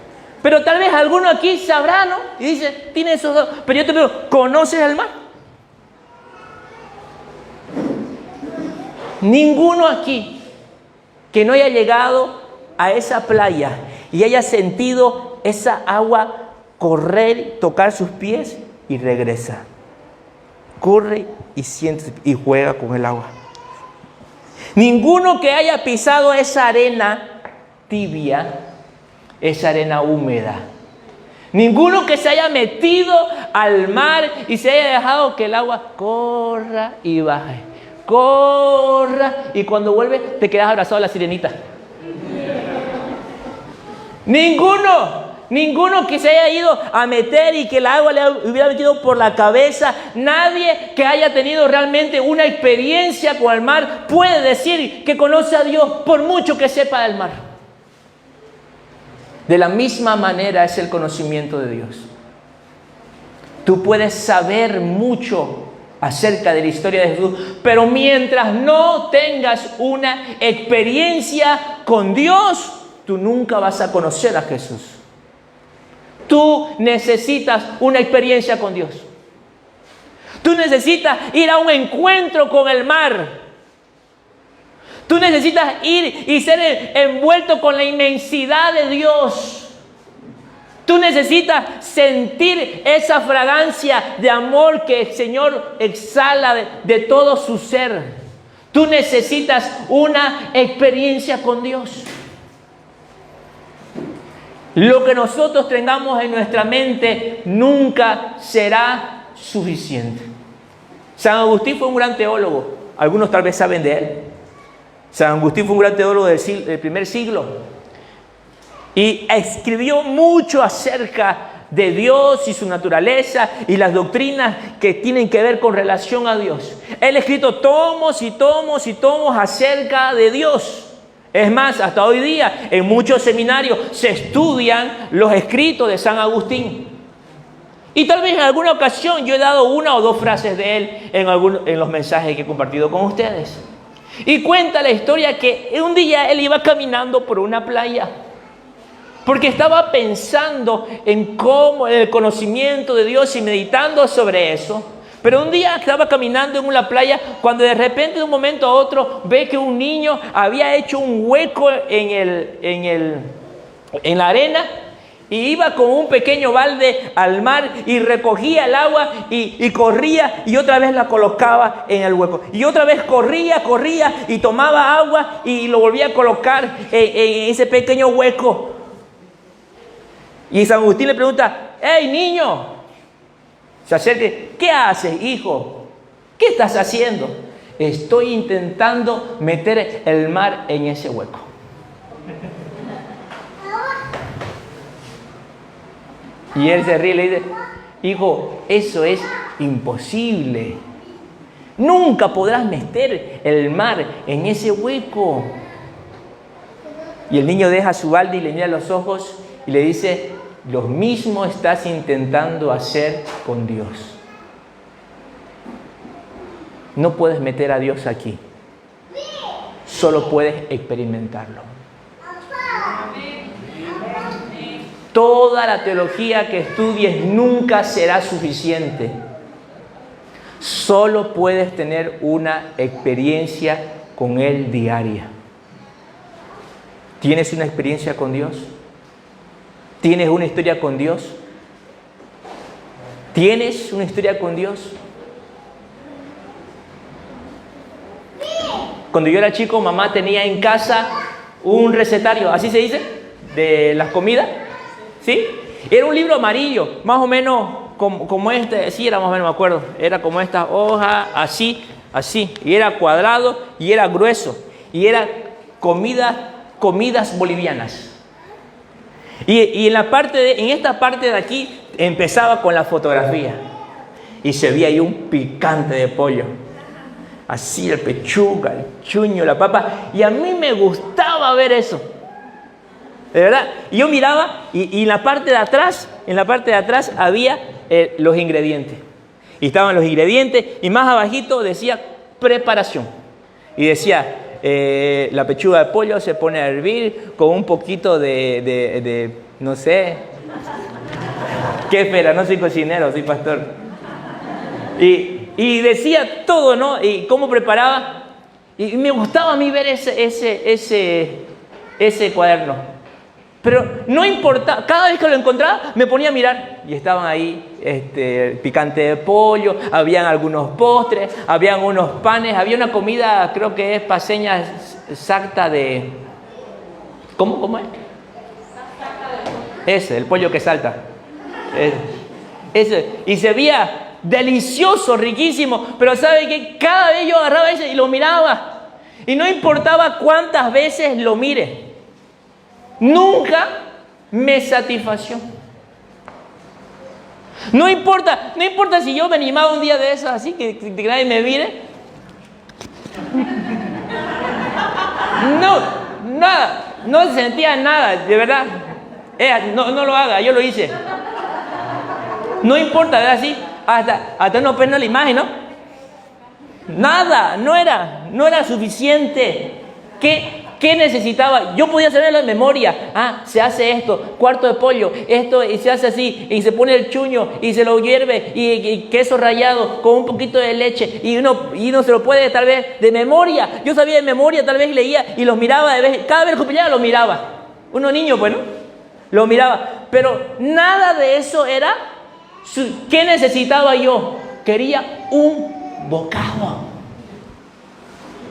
Pero tal vez alguno aquí sabrá, ¿no? Y dice, tiene esos dos. Pero yo te pregunto, ¿conoces el mar? Ninguno aquí que no haya llegado a esa playa y haya sentido esa agua correr, tocar sus pies y regresa. Corre y siente y juega con el agua. Ninguno que haya pisado esa arena tibia, esa arena húmeda. Ninguno que se haya metido al mar y se haya dejado que el agua corra y baje. Corra y cuando vuelve te quedas abrazado a la sirenita. Ninguno que se haya ido a meter y que el agua le hubiera metido por la cabeza. Nadie que haya tenido realmente una experiencia con el mar puede decir que conoce a Dios por mucho que sepa del mar. De la misma manera es el conocimiento de Dios. Tú puedes saber mucho acerca de la historia de Jesús, pero mientras no tengas una experiencia con Dios, tú nunca vas a conocer a Jesús. Tú necesitas una experiencia con Dios. Tú necesitas ir a un encuentro con el mar. Tú necesitas ir y ser envuelto con la inmensidad de Dios. Tú necesitas sentir esa fragancia de amor que el Señor exhala de todo su ser. Tú necesitas una experiencia con Dios. Lo que nosotros tengamos en nuestra mente nunca será suficiente. San Agustín fue un gran teólogo. Algunos tal vez saben de él. San Agustín fue un gran teólogo del primer siglo. Y escribió mucho acerca de Dios y su naturaleza y las doctrinas que tienen que ver con relación a Dios. Él ha escrito tomos y tomos y tomos acerca de Dios. Es más, hasta hoy día en muchos seminarios se estudian los escritos de San Agustín. Y tal vez en alguna ocasión yo he dado una o dos frases de él en los mensajes que he compartido con ustedes. Y cuenta la historia que un día él iba caminando por una playa porque estaba pensando en cómo, en el conocimiento de Dios y meditando sobre eso. Pero un día estaba caminando en una playa cuando de repente de un momento a otro ve que un niño había hecho un hueco en la arena y iba con un pequeño balde al mar y recogía el agua y corría y otra vez la colocaba en el hueco. Y otra vez corría y tomaba agua y lo volvía a colocar en ese pequeño hueco. Y San Agustín le pregunta: ¡Hey, niño! Se acerca: ¿qué haces, hijo? ¿Qué estás haciendo? Estoy intentando meter el mar en ese hueco. Y él se ríe y le dice: hijo, eso es imposible. Nunca podrás meter el mar en ese hueco. Y el niño deja su balde y le mira a los ojos y le dice: lo mismo estás intentando hacer con Dios. No puedes meter a Dios aquí. Solo puedes experimentarlo. Toda la teología que estudies nunca será suficiente. Solo puedes tener una experiencia con Él diaria. ¿Tienes una experiencia con Dios? ¿Tienes una historia con Dios? ¿Tienes una historia con Dios? Cuando yo era chico, mamá tenía en casa un recetario, ¿así se dice? De las comidas, ¿sí? Era un libro amarillo, más o menos como este, sí, era más o menos, me acuerdo. Era como esta hoja, así, y era cuadrado y era grueso. Y era comidas bolivianas. Y en esta parte de aquí empezaba con la fotografía y se veía ahí un picante de pollo, así, el pechuga, el chuño, la papa, y a mí me gustaba ver eso, de verdad. Y yo miraba y en la parte de atrás había los ingredientes, y estaban los ingredientes y más abajito decía preparación y decía: la pechuga de pollo se pone a hervir con un poquito de no sé, qué espera, no soy cocinero, soy pastor. Y decía todo, ¿no? Y cómo preparaba. Y me gustaba a mí ver ese cuaderno. Pero no importa, cada vez que lo encontraba me ponía a mirar. Y estaban ahí picante de pollo, habían algunos postres, habían unos panes, había una comida, creo que es paseña exacta de... ¿Cómo es? Ese, el pollo que salta. Ese. Y se veía delicioso, riquísimo. Pero ¿sabe qué? Cada vez yo agarraba ese y lo miraba. Y no importaba cuántas veces lo mire, nunca me satisfació. No importa si yo me animaba un día de esos así, que nadie me mire. No sentía nada, de verdad. No lo haga, yo lo hice. No importa, ¿verdad? Así, hasta no pena la imagen, ¿no? Nada, no era suficiente. ¿Qué necesitaba? Yo podía saberlo de memoria. Se hace esto, cuarto de pollo, esto, y se hace así, y se pone el chuño, y se lo hierve, y queso rallado con un poquito de leche, y uno se lo puede tal vez de memoria. Yo sabía de memoria, tal vez leía, y los miraba de vez, cada vez que pillaba los miraba. Uno niño, pues, ¿no? Lo miraba, pero nada de eso era. ¿Qué necesitaba yo? Quería un bocado.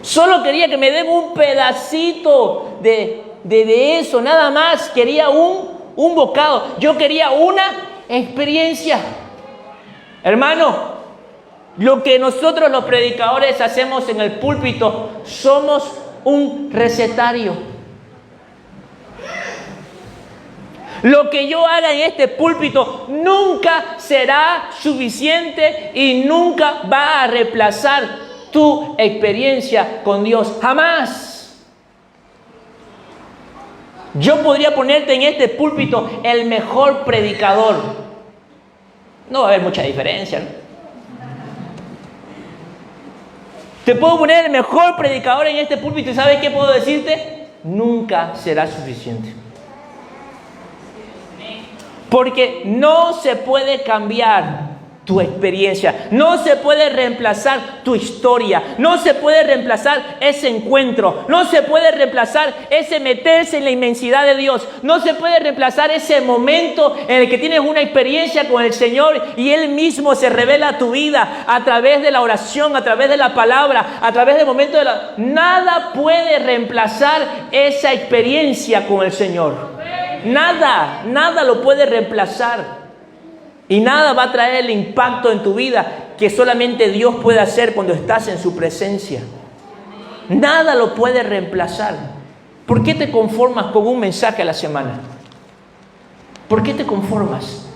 Solo quería que me den un pedacito de eso, nada más. Quería un bocado. Yo quería una experiencia. Hermano, lo que nosotros los predicadores hacemos en el púlpito, somos un recetario. Lo que yo haga en este púlpito nunca será suficiente y nunca va a reemplazar tu experiencia con Dios. Jamás. Yo podría ponerte en este púlpito el mejor predicador. No va a haber mucha diferencia, ¿no? Te puedo poner el mejor predicador en este púlpito y ¿sabes qué puedo decirte? Nunca será suficiente. Porque no se puede cambiar tu experiencia, no se puede reemplazar tu historia, no se puede reemplazar ese encuentro, no se puede reemplazar ese meterse en la inmensidad de Dios, no se puede reemplazar ese momento en el que tienes una experiencia con el Señor y Él mismo se revela a tu vida a través de la oración, a través de la palabra, a través del momento de la... Nada puede reemplazar esa experiencia con el Señor. Nada lo puede reemplazar. Y nada va a traer el impacto en tu vida que solamente Dios puede hacer cuando estás en su presencia. Nada lo puede reemplazar. ¿Por qué te conformas con un mensaje a la semana? ¿Por qué te conformas?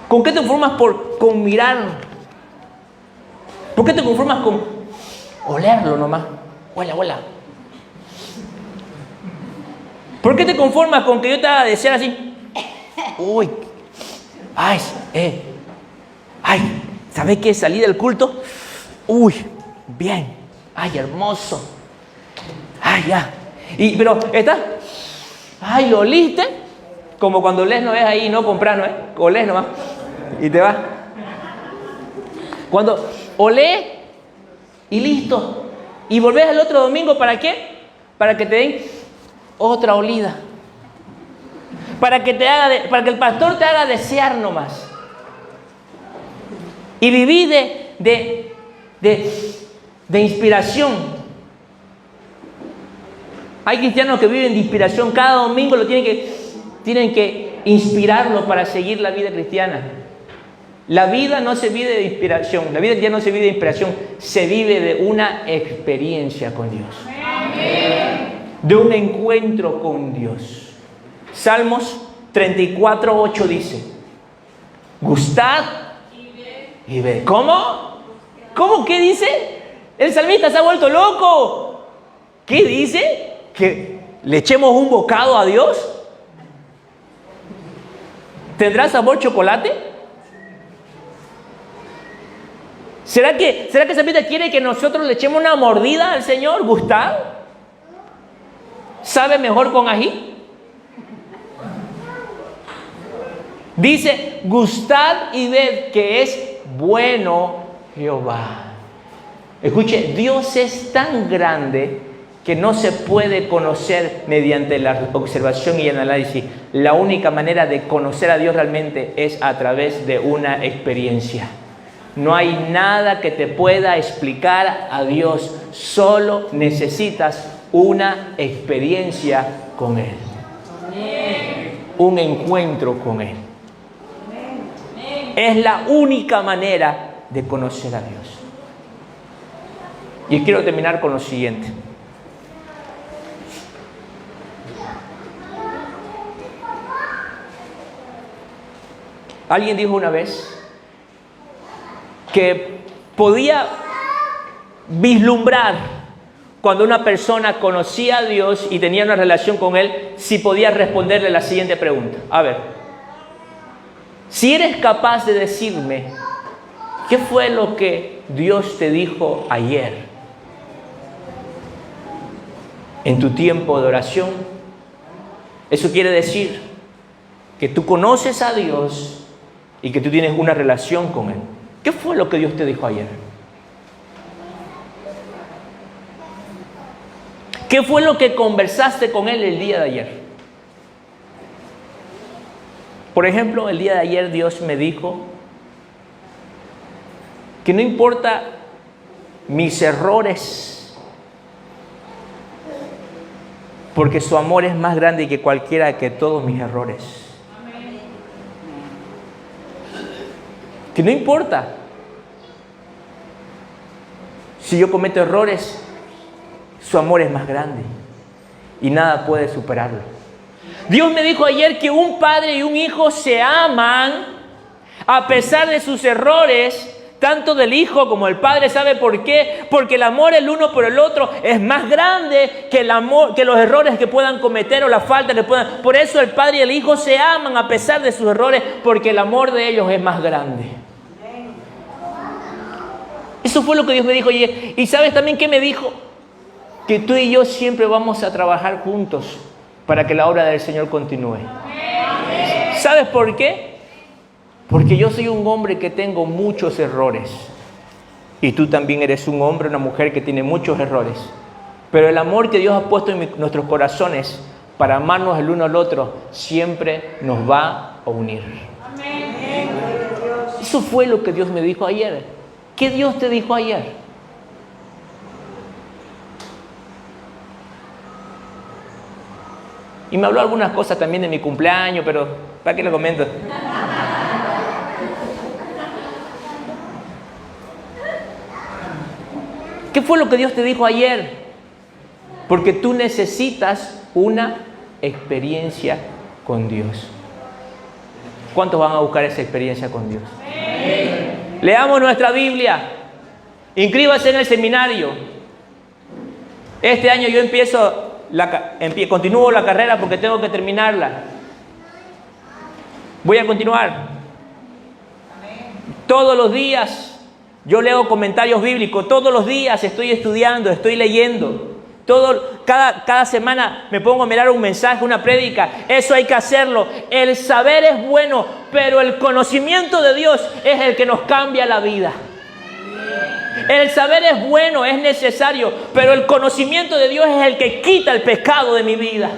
¿Con qué te conformas con mirar? ¿Por qué te conformas con olerlo nomás? Huela. ¿Por qué te conformas con que yo te haga desear así? Uy, ay, ¿sabes qué? Salí del culto. Uy, bien. Ay, hermoso. Ay, ya. Pero ¿estás? Ay, ¿lo oliste? Como cuando olés no es ahí, no compras, ¿no es? Olés nomás. Y te vas. Cuando olés y listo. Y volvés el otro domingo, ¿para qué? Para que te den otra olida. Para que el pastor te haga desear nomás. Y viví de inspiración. Hay cristianos que viven de inspiración. Cada domingo tienen que inspirarlo para seguir la vida cristiana. La vida no se vive de inspiración. La vida cristiana no se vive de inspiración. Se vive de una experiencia con Dios. De un encuentro con Dios. Salmos 34:8 dice: gustad y ved. ¿Cómo? ¿Qué dice? El salmista se ha vuelto loco. ¿Qué dice? ¿Que le echemos un bocado a Dios? ¿Tendrá sabor chocolate? ¿Será que el salmista quiere que nosotros le echemos una mordida al Señor? ¿Gustad? ¿Sabe mejor con ají? Dice: gustad y ved que es bueno Jehová. Escuche, Dios es tan grande que no se puede conocer mediante la observación y el análisis. La única manera de conocer a Dios realmente es a través de una experiencia. No hay nada que te pueda explicar a Dios. Solo necesitas una experiencia con Él. Un encuentro con Él. Es la única manera de conocer a Dios. Y quiero terminar con lo siguiente. Alguien dijo una vez que podía vislumbrar cuando una persona conocía a Dios y tenía una relación con Él, si podía responderle la siguiente pregunta. A ver, si eres capaz de decirme qué fue lo que Dios te dijo ayer en tu tiempo de oración, eso quiere decir que tú conoces a Dios y que tú tienes una relación con Él. ¿Qué fue lo que Dios te dijo ayer? ¿Qué fue lo que conversaste con Él el día de ayer? Por ejemplo, el día de ayer Dios me dijo que no importa mis errores, porque su amor es más grande que cualquiera que todos mis errores. Que no importa si yo cometo errores, su amor es más grande y nada puede superarlo. Dios me dijo ayer que un padre y un hijo se aman a pesar de sus errores, tanto del hijo como del padre. ¿Sabe por qué? Porque el amor el uno por el otro es más grande que el amor, que los errores que puedan cometer o la falta que puedan. Por eso el padre y el hijo se aman a pesar de sus errores, porque el amor de ellos es más grande. Eso fue lo que Dios me dijo ayer. ¿Y sabes también qué me dijo? Que tú y yo siempre vamos a trabajar juntos para que la obra del Señor continúe. ¿Sabes por qué? Porque yo soy un hombre que tengo muchos errores. Y tú también eres un hombre, una mujer que tiene muchos errores. Pero el amor que Dios ha puesto en nuestros corazones para amarnos el uno al otro siempre nos va a unir. Amén. Eso fue lo que Dios me dijo ayer. ¿Qué Dios te dijo ayer? Y me habló algunas cosas también de mi cumpleaños, pero ¿para qué lo comento? ¿Qué fue lo que Dios te dijo ayer? Porque tú necesitas una experiencia con Dios. ¿Cuántos van a buscar esa experiencia con Dios? Leamos nuestra Biblia. Inscríbase en el seminario. Este año yo continúo la carrera porque tengo que terminarla. Voy a continuar. Todos los días yo leo comentarios bíblicos. Todos los días estoy estudiando, estoy leyendo. Cada semana me pongo a mirar un mensaje, una prédica. Eso hay que hacerlo. El saber es bueno, pero el conocimiento de Dios es el que nos cambia la vida. El saber es bueno, es necesario, pero el conocimiento de Dios es el que quita el pecado de mi vida.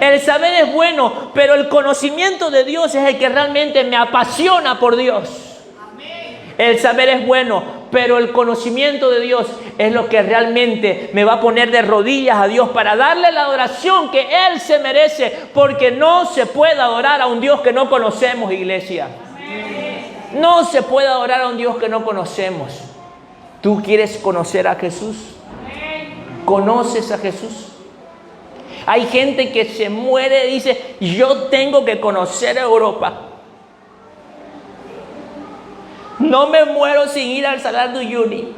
El saber es bueno, pero el conocimiento de Dios es el que realmente me apasiona por Dios. El saber es bueno, pero el conocimiento de Dios es lo que realmente me va a poner de rodillas a Dios para darle la adoración que Él se merece, porque no se puede adorar a un Dios que no conocemos, iglesia. No se puede adorar a un Dios que no conocemos. ¿Tú quieres conocer a Jesús? ¿Conoces a Jesús? Hay gente que se muere y dice, yo tengo que conocer Europa. No me muero sin ir al Salar de Uyuni.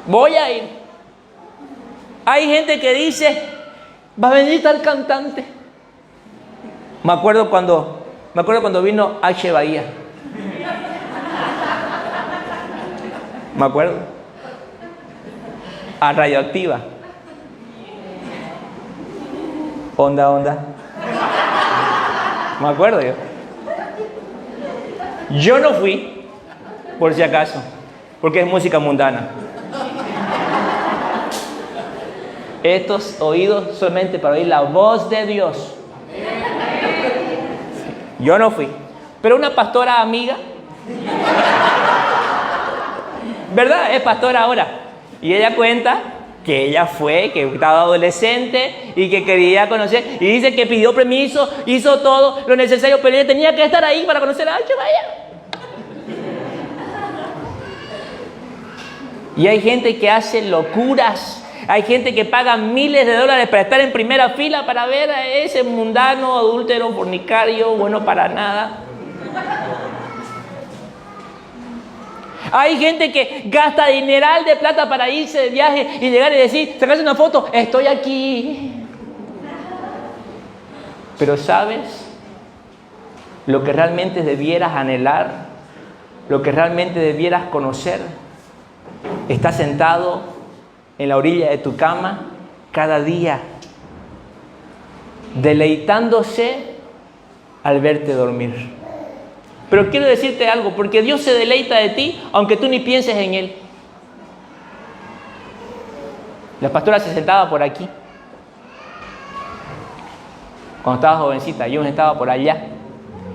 Voy a ir. Hay gente que dice, va a venir tal cantante. Me acuerdo cuando vino H. Bahía. Me acuerdo. A Radioactiva. Onda. Me acuerdo yo. Yo no fui, por si acaso, porque es música mundana. Estos oídos solamente para oír la voz de Dios. Yo no fui, pero una pastora amiga, ¿verdad? Es pastora ahora. Y ella cuenta que ella fue, que estaba adolescente y que quería conocer. Y dice que pidió permiso, hizo todo lo necesario, pero ella tenía que estar ahí para conocer a H. Bahía. Y hay gente que hace locuras. Hay gente que paga miles de dólares para estar en primera fila para ver a ese mundano, adúltero, fornicario, bueno para nada. Hay gente que gasta dineral de plata para irse de viaje y llegar y decir, sacarse una foto, estoy aquí. Pero ¿sabes? Lo que realmente debieras anhelar, lo que realmente debieras conocer, está sentado en la orilla de tu cama cada día, deleitándose al verte dormir. Pero quiero decirte algo, porque Dios se deleita de ti, aunque tú ni pienses en Él. La pastora se sentaba por aquí, cuando estaba jovencita, yo me estaba por allá.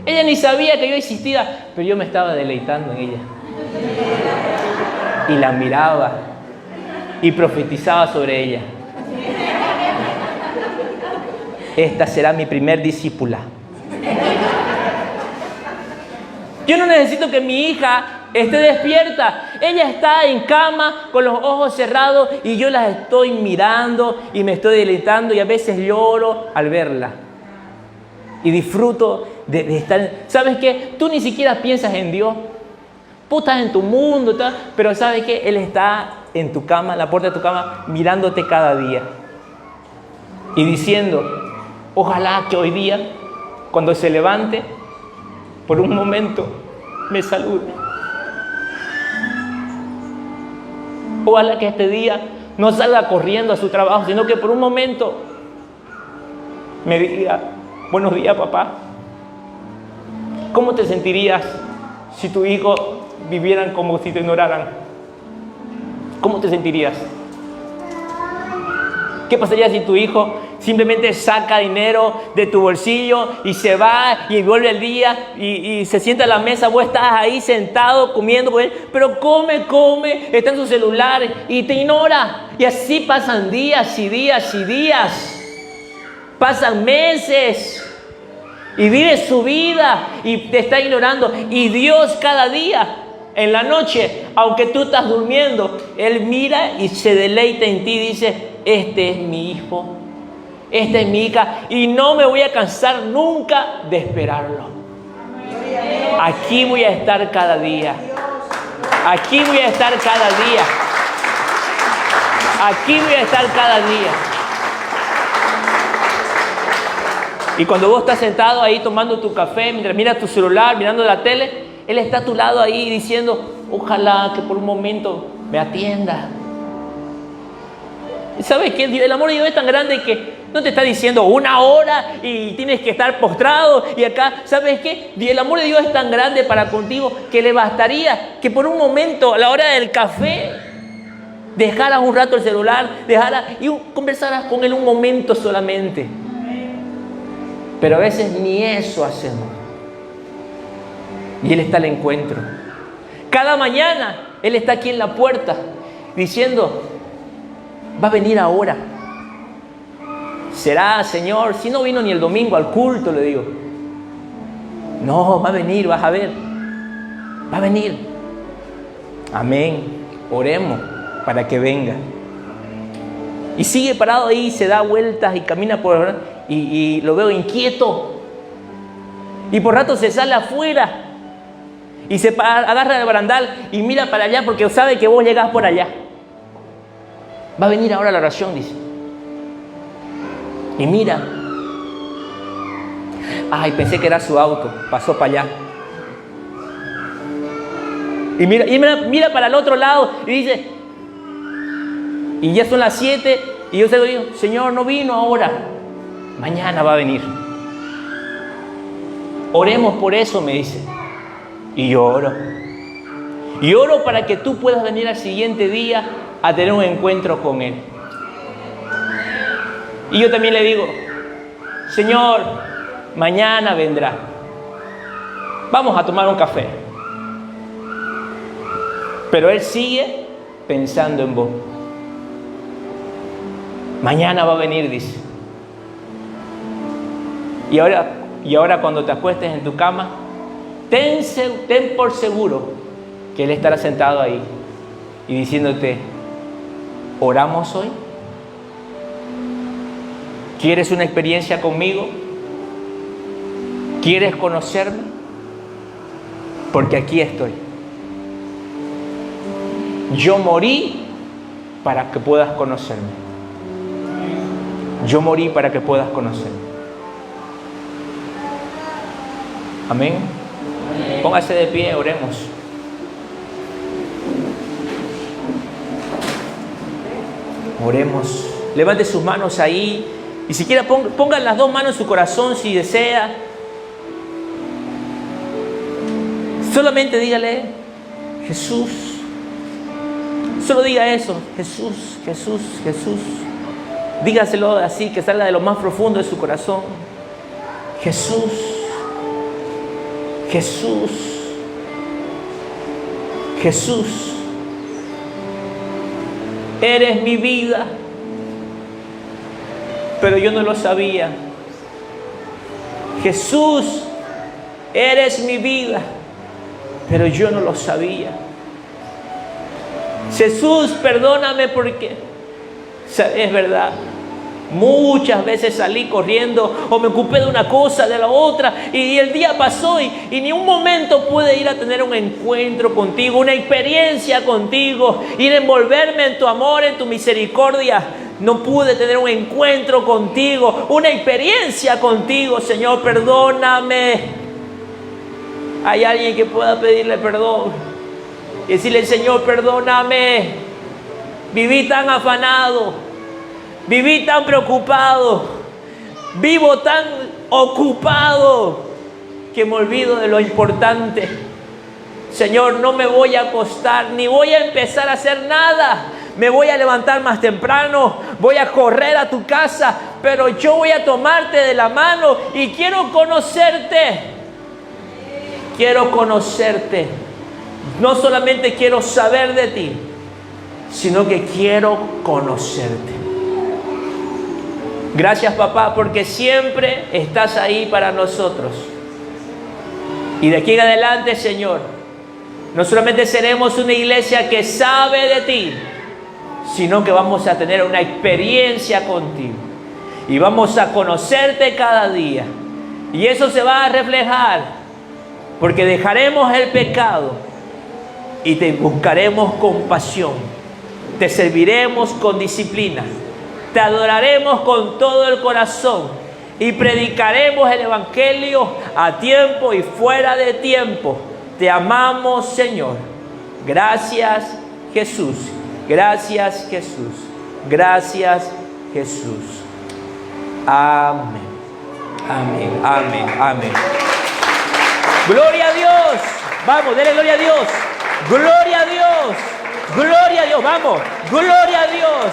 Ella ni sabía que yo existía, pero yo me estaba deleitando en ella. Y la miraba y profetizaba sobre ella. Esta será mi primer discípula. Yo no necesito que mi hija esté despierta. Ella está en cama con los ojos cerrados y yo la estoy mirando y me estoy deleitando y a veces lloro al verla. Y disfruto de estar... ¿Sabes qué? Tú ni siquiera piensas en Dios. Tú estás en tu mundo, pero ¿sabes qué? Él está en tu cama, en la puerta de tu cama, mirándote cada día. Y diciendo, ojalá que hoy día, cuando se levante, por un momento me salude. Ojalá que este día no salga corriendo a su trabajo, sino que por un momento me diga, buenos días, papá. ¿Cómo te sentirías si tu hijo vivieran como si te ignoraran? ¿Cómo te sentirías? ¿Qué pasaría si tu hijo simplemente saca dinero de tu bolsillo y se va y vuelve el día y se sienta a la mesa? Vos estás ahí sentado comiendo con él, pero come, está en su celular y te ignora. Y así pasan días y días y días. Pasan meses y vive su vida y te está ignorando. Y Dios cada día, en la noche, aunque tú estás durmiendo, Él mira y se deleita en ti y dice: este es mi hijo, esta es mi hija, y no me voy a cansar nunca de esperarlo. Aquí voy a estar cada día. Aquí voy a estar cada día. Aquí voy a estar cada día. Y cuando vos estás sentado ahí tomando tu café, mientras miras tu celular, mirando la tele, Él está a tu lado ahí diciendo: ojalá que por un momento me atienda. ¿Sabes qué? El amor de Dios es tan grande que no te está diciendo 1 hora y tienes que estar postrado y acá. ¿Sabes qué? El amor de Dios es tan grande para contigo que le bastaría que por un momento, a la hora del café, dejaras un rato el celular, y conversaras con Él un momento solamente. Pero a veces ni eso hacemos. Y Él está al encuentro. Cada mañana Él está aquí en la puerta diciendo: va a venir ahora. ¿Será, Señor? Si no vino ni el domingo al culto, le digo. No, va a venir, vas a ver. Va a venir. Amén. Oremos para que venga. Y sigue parado ahí, se da vueltas y camina por... Y lo veo inquieto. Y por rato se sale afuera. Y se agarra el barandal y mira para allá porque sabe que vos llegás por allá. Va a venir ahora la oración, dice. Y mira. Ay, pensé que era su auto. Pasó para allá. Y mira para el otro lado y dice... Y ya son las 7 y yo se lo digo: Señor, no vino ahora. Mañana va a venir. Oremos por eso, me dice. Y yo oro. Y oro para que tú puedas venir al siguiente día a tener un encuentro con Él. Y yo también le digo: Señor, mañana vendrá. Vamos a tomar un café. Pero Él sigue pensando en vos. Mañana va a venir, dice. Y ahora cuando te acuestes en tu cama, ten por seguro que Él estará sentado ahí y diciéndote: ¿oramos hoy? ¿Quieres una experiencia conmigo? ¿Quieres conocerme? Porque aquí estoy. Yo morí para que puedas conocerme. Yo morí para que puedas conocerme. Amén. Póngase de pie, oremos. Oremos. Levante sus manos ahí. Y si quiere pongan las 2 manos en su corazón si desea. Solamente dígale: Jesús. Solo diga eso: Jesús, Jesús, Jesús. Dígaselo así, que salga de lo más profundo de su corazón. Jesús, Jesús, Jesús. Eres mi vida. Pero yo no lo sabía. Jesús, eres mi vida. Pero yo no lo sabía. Jesús, perdóname porque es verdad. Muchas veces salí corriendo o me ocupé de una cosa, de la otra, y el día pasó y ni un momento pude ir a tener un encuentro contigo, una experiencia contigo, ir a envolverme en tu amor, en tu misericordia. No pude tener un encuentro contigo, una experiencia contigo. Señor, perdóname. Hay alguien que pueda pedirle perdón y decirle: Señor, perdóname. Viví tan afanado, viví tan preocupado, Vivo tan ocupado que me olvido de lo importante. Señor, no me voy a acostar, ni voy a empezar a hacer nada. Me voy a levantar más temprano, voy a correr a tu casa, pero yo voy a tomarte de la mano y quiero conocerte. Quiero conocerte. No solamente quiero saber de ti, sino que quiero conocerte. Gracias, papá, porque siempre estás ahí para nosotros. Y de aquí en adelante, Señor, no solamente seremos una iglesia que sabe de ti, sino que vamos a tener una experiencia contigo. Y vamos a conocerte cada día. Y eso se va a reflejar, porque dejaremos el pecado y te buscaremos con pasión. Te serviremos con disciplina. Te adoraremos con todo el corazón y predicaremos el evangelio a tiempo y fuera de tiempo. Te amamos, Señor. Gracias, Jesús. Gracias, Jesús. Gracias, Jesús. Amén. Amén. Amén. Amén. Gloria a Dios. Vamos, denle gloria a Dios. Gloria a Dios. Gloria a Dios. Vamos. Gloria a Dios.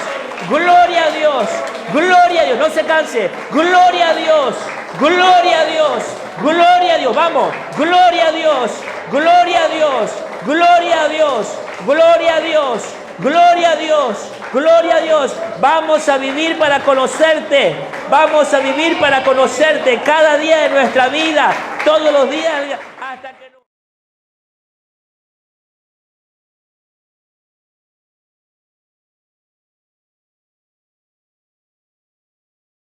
Gloria a Dios. Gloria a Dios. No se canse. Gloria a Dios. Gloria a Dios. Gloria a Dios. Vamos. Gloria a Dios. Gloria a Dios. Gloria a Dios. Gloria a Dios. Gloria a Dios. Gloria a Dios. Vamos a vivir para conocerte. Vamos a vivir para conocerte cada día de nuestra vida. Todos los días. Hasta que